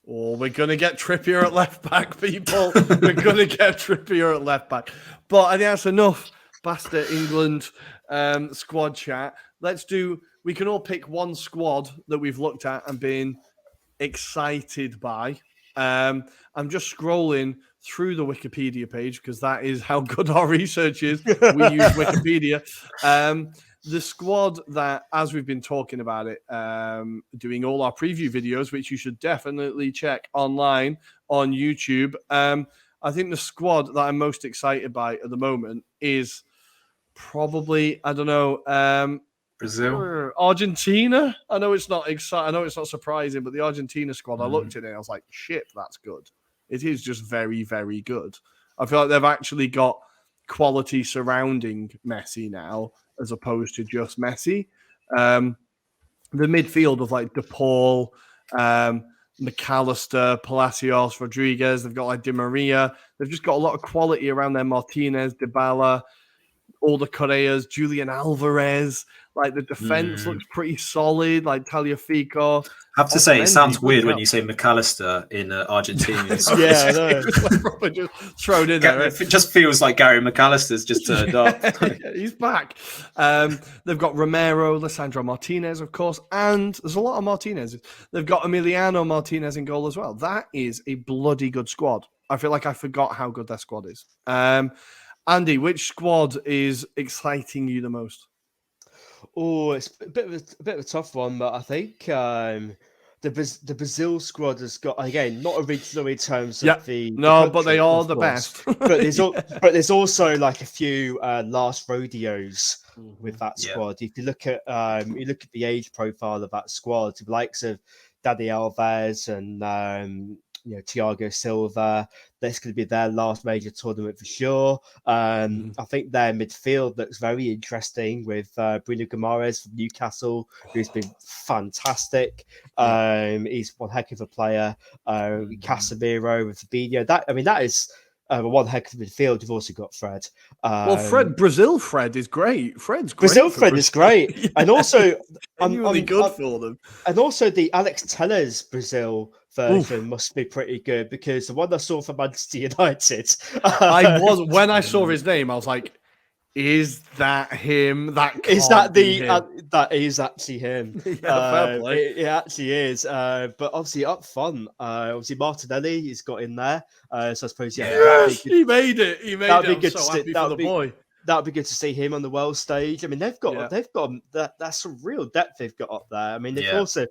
We're going to get Trippier at left back, people. We're going to get Trippier at left back. But I think that's enough bastard England squad chat. We can all pick one squad that we've looked at and been excited by. I'm just scrolling through the Wikipedia page because that is how good our research is. We use Wikipedia. The squad that, as we've been talking about it, doing all our preview videos, which you should definitely check online on YouTube. I think the squad that I'm most excited by at the moment is probably, Brazil, Argentina. I know it's not exciting. I know it's not surprising, but the Argentina squad, I looked at it and I was like, shit, that's good. It is just very, very good. I feel like they've actually got quality surrounding Messi now, as opposed to just Messi. The midfield of like De Paul, McAllister, Palacios, Rodriguez, they've got like Di Maria. They've just got a lot of quality around there. Martinez, Dybala, all the Correas, Julian Alvarez. Like the defense looks pretty solid. Like Tagliafico. I have to say, it sounds weird when you say McAllister in Argentina. Yeah, I know. Like just thrown in there. It just feels like Gary McAllister's just turned up. He's back. They've got Romero, Lisandro Martinez, of course, and there's a lot of Martinez. They've got Emiliano Martinez in goal as well. That is a bloody good squad. I feel like I forgot how good their squad is. Andy, which squad is exciting you the most? Oh, it's a bit of a tough one, but I think the Brazil squad has got, again, not original in terms of the country, but they are the best. but there's also like a few last rodeos with that squad. If you look at the age profile of that squad, the likes of Dani Alves and Thiago Silva, that's going to be their last major tournament for sure. I think their midfield looks very interesting with Bruno Guimaraes from Newcastle, who's been fantastic. He's one heck of a player. Casemiro with Fabinho. That is one heck of a midfield. You've also got Fred. Brazil Fred is great. Fred's great. Brazil Fred is great. And also, really good for them. And also the Alex Telles Brazil version must be pretty good, because the one I saw for Manchester United, when I saw his name, I was like, Is that him? That Is can't that be the him. that is actually him? Yeah, fair play. It actually is. But obviously up front, obviously Martinelli has got in there. So I suppose Yes, he made it. He made that'd it. be I'm good to so see. happy for the boy. That'd be good to see him on the world stage. I mean, they've got that's some real depth they've got up there. I mean, they've also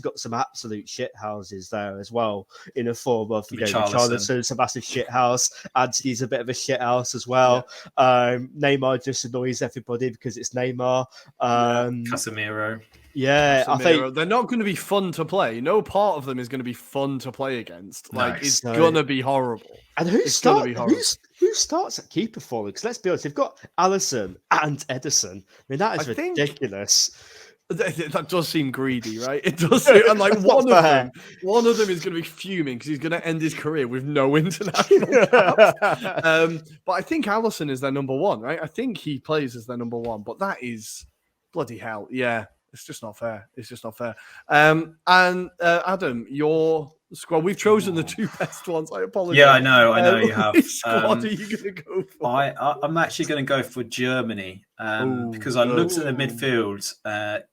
got some absolute shit houses there as well, in the form of Richarlison's a massive shit house. Antony's a bit of a shit house as well. Neymar just annoys everybody because it's Neymar. Casemiro. Yeah, I think they're not going to be fun to play. No part of them is going to be fun to play against. Like, it's gonna be horrible. And who starts at keeper for them? Because let's be honest, they've got Alisson and Edison. I mean, that is ridiculous. That does seem greedy, right? It does seem, and like one of them is going to be fuming because he's going to end his career with no international caps. But I think Alisson is their number one, right? I think he plays as their number one, but that is bloody hell. Yeah, it's just not fair. It's just not fair. And Adam, your squad, we've chosen the two best ones. I apologize. Yeah, I know you have. Which squad are you going to go for? I'm actually going to go for Germany because I looked at the midfield.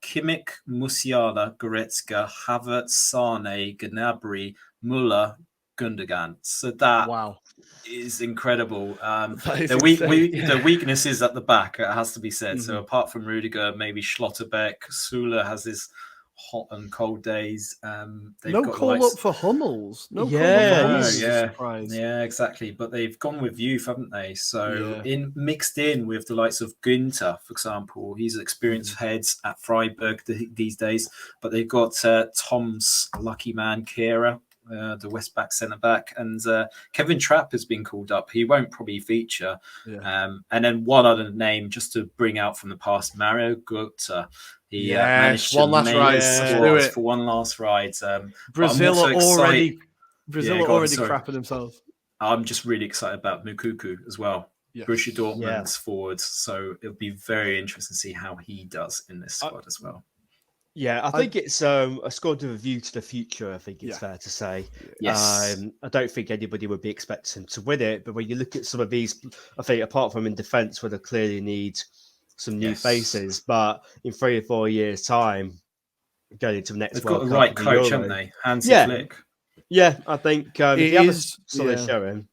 Kimmich, Musiala, Goretzka, Havertz, Sane, Gnabry, Müller, Gundogan. So that is incredible. The weakness is at the back, it has to be said. So apart from Rudiger, maybe Schlotterbeck, Sula has his hot and cold days. No call up for Hummels. Yeah, exactly. But they've gone with youth, haven't they? So mixed in with the likes of Günther, for example. He's an experienced head at Freiburg these days. But they've got Tom's lucky man, Kehrer, the West back centre back, and Kevin Trapp has been called up. He won't probably feature. And then one other name just to bring out from the past, Mario Götze. He managed to make for one last ride. Brazil are already crapping themselves. I'm just really excited about Mukuku as well. Borussia Dortmund's forward. So it'll be very interesting to see how he does in this squad as well. Yeah, I think it's a squad with a view to the future, I think it's fair to say. Yes. I don't think anybody would be expecting to win it, but when you look at some of these, I think apart from in defence where they clearly need some new faces, but in 3 or 4 years' time, going into the next They've World got the Cup, right coach, haven't they? Hansi Flick. Yeah, I think if you have a solid showing.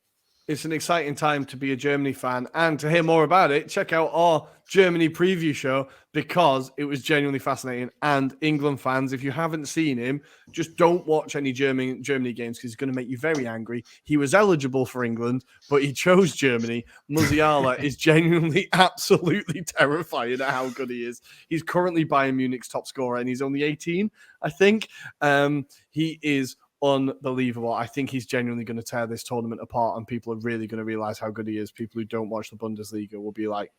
It's an exciting time to be a Germany fan, and to hear more about it, check out our Germany preview show because it was genuinely fascinating. And England fans, if you haven't seen him, just don't watch any Germany games because he's going to make you very angry. He was eligible for England, but he chose Germany. Musiala is genuinely absolutely terrifying at how good he is. He's currently Bayern Munich's top scorer, and he's only 18, I think. He is unbelievable. I think he's genuinely going to tear this tournament apart, and people are really going to realize how good he is. People who don't watch the Bundesliga will be like,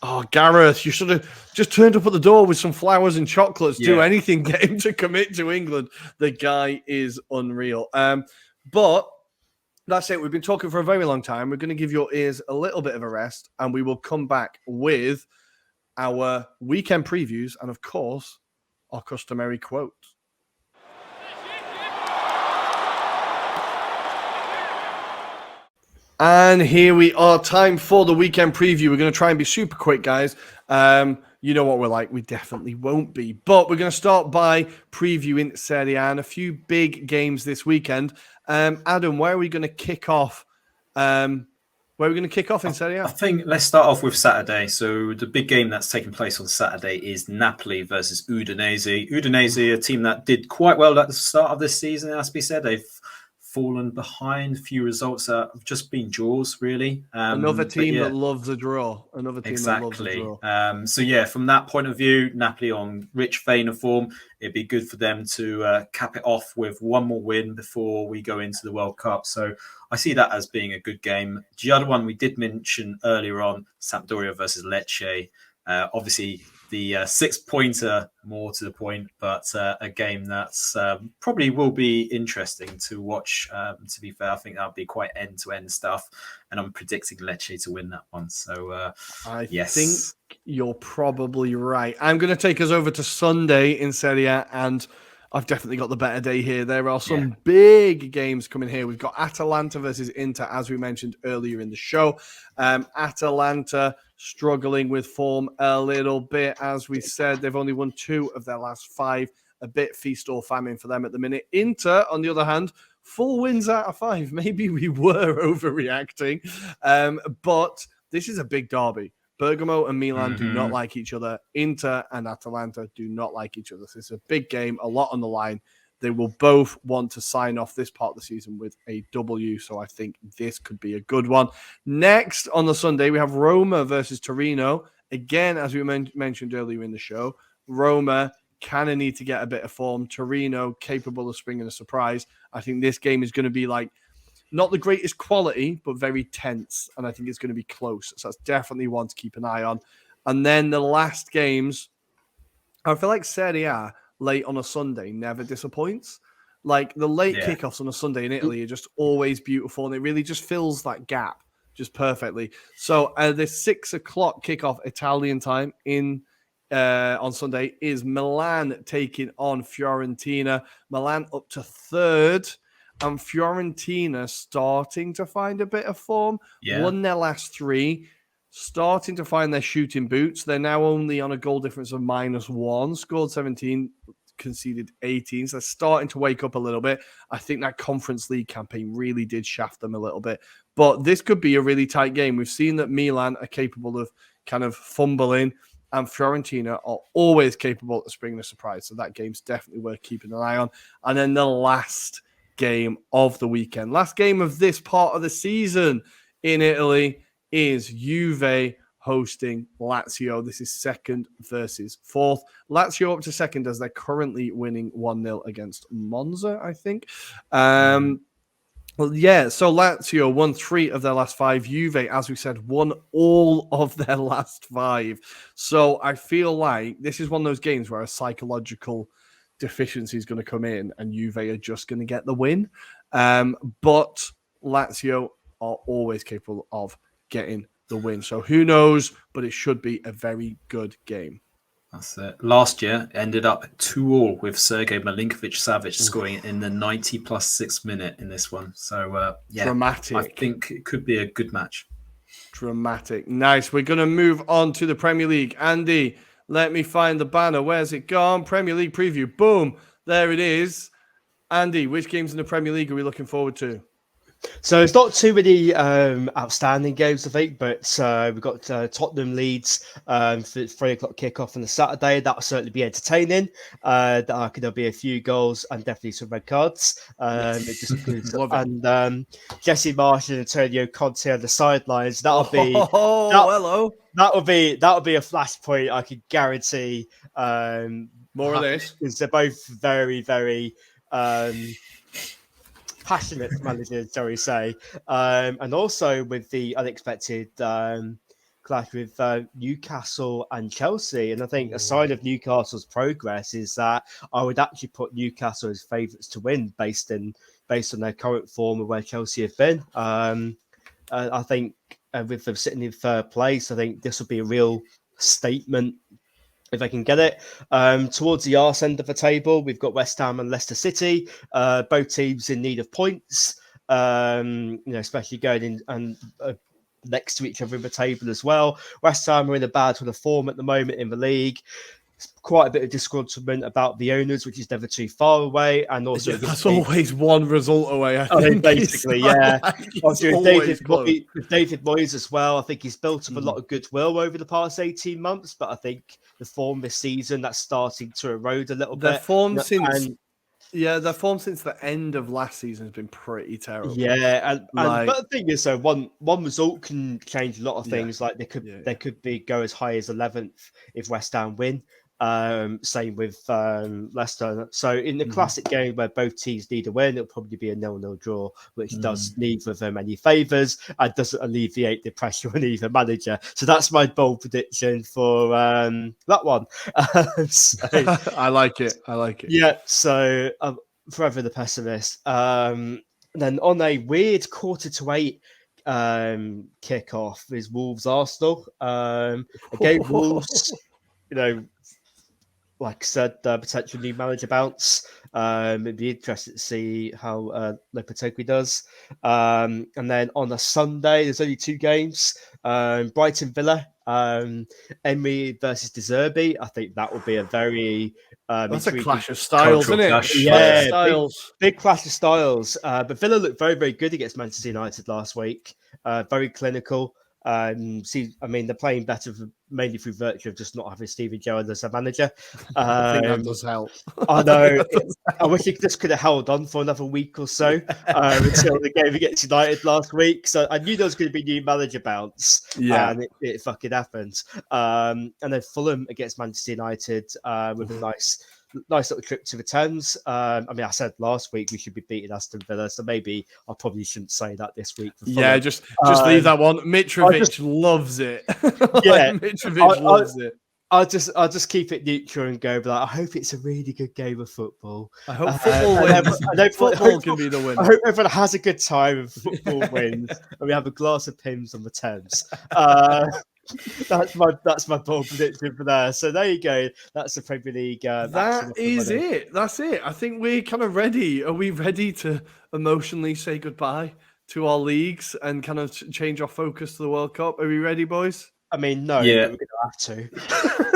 "Oh, Gareth, you should have just turned up at the door with some flowers and chocolates. Do anything, get him to commit to England." The guy is unreal. But that's it. We've been talking for a very long time. We're going to give your ears a little bit of a rest, and we will come back with our weekend previews and, of course, our customary quote. And here we are, time for the weekend preview. We're going to try and be super quick, guys. You know what we're like. We definitely won't be. But we're going to start by previewing Serie A and a few big games this weekend. Adam, where are we going to kick off? In Serie A? I think let's start off with Saturday. So the big game that's taking place on Saturday is Napoli versus Udinese. Udinese, a team that did quite well at the start of this season, as we said. They've fallen behind. A few results that have just been draws, really. Another team that loves a draw. So from that point of view, Napoli on rich vein of form. It'd be good for them to cap it off with one more win before we go into the World Cup. So I see that as being a good game. The other one we did mention earlier on, Sampdoria versus Lecce. Obviously, the 6-pointer, more to the point, but a game that's probably will be interesting to watch. To be fair, I think that'll be quite end-to-end stuff, and I'm predicting Lecce to win that one. So I think you're probably right. I'm going to take us over to Sunday in Serie A, and I've definitely got the better day here. There are some big games coming here. We've got Atalanta versus Inter, as we mentioned earlier in the show. Atalanta struggling with form a little bit. As we said, they've only won 2 of their last 5. A bit feast or famine for them at the minute. Inter, on the other hand, 4 wins out of 5. Maybe we were overreacting. But this is a big derby. Bergamo and Milan do not like each other. Inter and Atalanta do not like each other. So it's a big game, a lot on the line. They will both want to sign off this part of the season with a W. So I think this could be a good one. Next on the Sunday, we have Roma versus Torino. Again, as we mentioned earlier in the show, Roma kind of need to get a bit of form. Torino capable of springing a surprise. I think this game is going to be like, not the greatest quality, but very tense. And I think it's going to be close. So that's definitely one to keep an eye on. And then the last games, I feel like Serie A late on a Sunday never disappoints. Like the late kickoffs on a Sunday in Italy are just always beautiful. And it really just fills that gap just perfectly. So the 6 o'clock kickoff Italian time on Sunday is Milan taking on Fiorentina. Milan up to 3rd. And Fiorentina starting to find a bit of form. Won their last 3. Starting to find their shooting boots. They're now only on a goal difference of -1. Scored 17, conceded 18. So they're starting to wake up a little bit. I think that Conference League campaign really did shaft them a little bit. But this could be a really tight game. We've seen that Milan are capable of kind of fumbling. And Fiorentina are always capable of springing a surprise. So that game's definitely worth keeping an eye on. And then the last game of the weekend, last game of this part of the season in Italy is Juve hosting Lazio. This is 2nd versus 4th. Lazio up to 2nd as they're currently winning 1-0 against Monza, I think. Well, yeah, so Lazio won 3 of their last 5. Juve, as we said, won all of their last 5. So I feel like this is one of those games where a psychological deficiency is going to come in and Juve are just going to get the win. But Lazio are always capable of getting the win. So who knows, but it should be a very good game. That's it. Last year ended up 2-2 with Sergej Milinkovic-Savic scoring in the 90 plus 6 minute in this one. So dramatic. I think it could be a good match. Dramatic. Nice. We're going to move on to the Premier League. Andy, let me find the banner. Where's it gone? Premier League preview. Boom. There it is. Andy, which games in the Premier League are we looking forward to? So it's not too many outstanding games, I think, but we've got Tottenham Leeds for 3 o'clock kickoff on the Saturday. That'll certainly be entertaining. There'll be a few goals and definitely some red cards. It just includes, and Jesse Marsh and Antonio Conte on the sidelines. That'll be hello. That'll be a flashpoint. I can guarantee. More of this, because they're both very, very. Passionate managers, shall we say, and also with the unexpected clash with Newcastle and Chelsea. And I think a sign of Newcastle's progress is that I would actually put Newcastle as favourites to win based on their current form of where Chelsea have been. I think with them sitting in 3rd place, I think this will be a real statement if I can get it. Towards the arse end of the table, we've got West Ham and Leicester City, both teams in need of points, especially going in and next to each other in the table as well. West Ham are in a bad sort of form at the moment in the league. Quite a bit of disgruntlement about the owners, which is never too far away, and also that's always one result away. I think basically, Also, David Moyes as well. I think he's built up a lot of goodwill over the past 18 months, but I think the form this season that's starting to erode a little bit. Their form since the end of last season has been pretty terrible. Yeah, but the thing is, so one result can change a lot of things. Like they could go as high as 11th if West Ham win. Same with Leicester. So in the classic game where both teams need a win, it'll probably be a 0-0 draw, which does neither of them any favours and doesn't alleviate the pressure on either manager. So that's my bold prediction for that one. I like it. Yeah. So forever the pessimist. Then on a weird 7:45 kickoff is Wolves Arsenal. Again, Wolves. like I said, potential new manager bounce. It'd be interesting to see how Lopetegui does. And then on a Sunday, there's only 2 games. Brighton Villa, Emery versus De Zerbi. I think that will be a very That's a intriguing. clash of styles, Cultural isn't it? clash. Clash of Yeah, styles. big clash of styles. But Villa looked very, very good against Manchester United last week. Very clinical. I mean, they're playing better mainly through virtue of just not having Stephen Gerrard as a manager. I think that does help. I know. That does I wish he just could have held on for another week or so until the game against United last week. So I knew there was going to be new manager bounce, Yeah. and it fucking happened. And then Fulham against Manchester United with a nice little trip to the Thames. I mean, I said last week we should be beating Aston Villa, so maybe I probably shouldn't say that this week. Yeah, just leave that one. Mitrovic loves it. Yeah, Mitrovic loves it. I'll just keep it neutral and go. But I hope it's a really good game of football. I hope football wins. Football can be the winner. I hope everyone has a good time and football wins, and we have a glass of Pimm's on the Thames. That's my bold prediction for there. So there you go. That's the Premier League. That is it. That's it. I think we're kind of ready. Are we ready to emotionally say goodbye to our leagues and kind of change our focus to the World Cup? Are we ready, boys? I mean, no, Yeah. but we're going to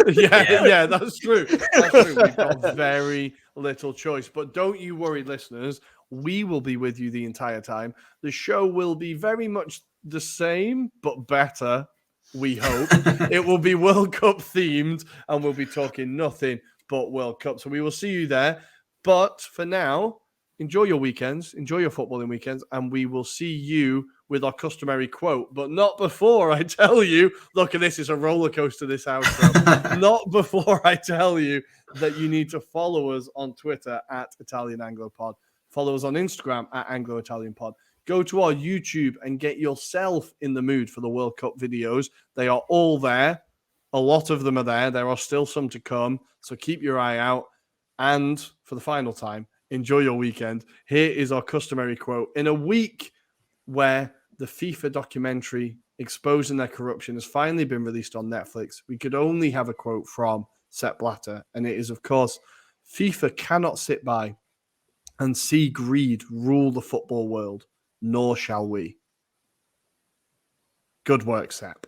have to. Yeah, that's true. That's true. We've got very little choice. But don't you worry, listeners. We will be with you the entire time. The show will be very much the same, but better. We hope it will be World Cup themed, and we'll be talking nothing but World Cup. So we will see you there. But for now, enjoy your weekends, enjoy your footballing weekends, and we will see you with our customary quote. But not before I tell you, look at this, it's a roller coaster, this outro. Not before I tell you that you need to follow us on Twitter at Italian Anglopod. Follow us on Instagram at Anglo-Italian Pod. Go to our YouTube and get yourself in the mood for the World Cup videos. They are all there. A lot of them are there. There are still some to come. So keep your eye out. And for the final time, enjoy your weekend. Here is our customary quote. In a week where the FIFA documentary exposing their corruption has finally been released on Netflix, we could only have a quote from Sepp Blatter. And it is, of course, FIFA cannot sit by and see greed rule the football world. Nor shall we. Good work, Sepp.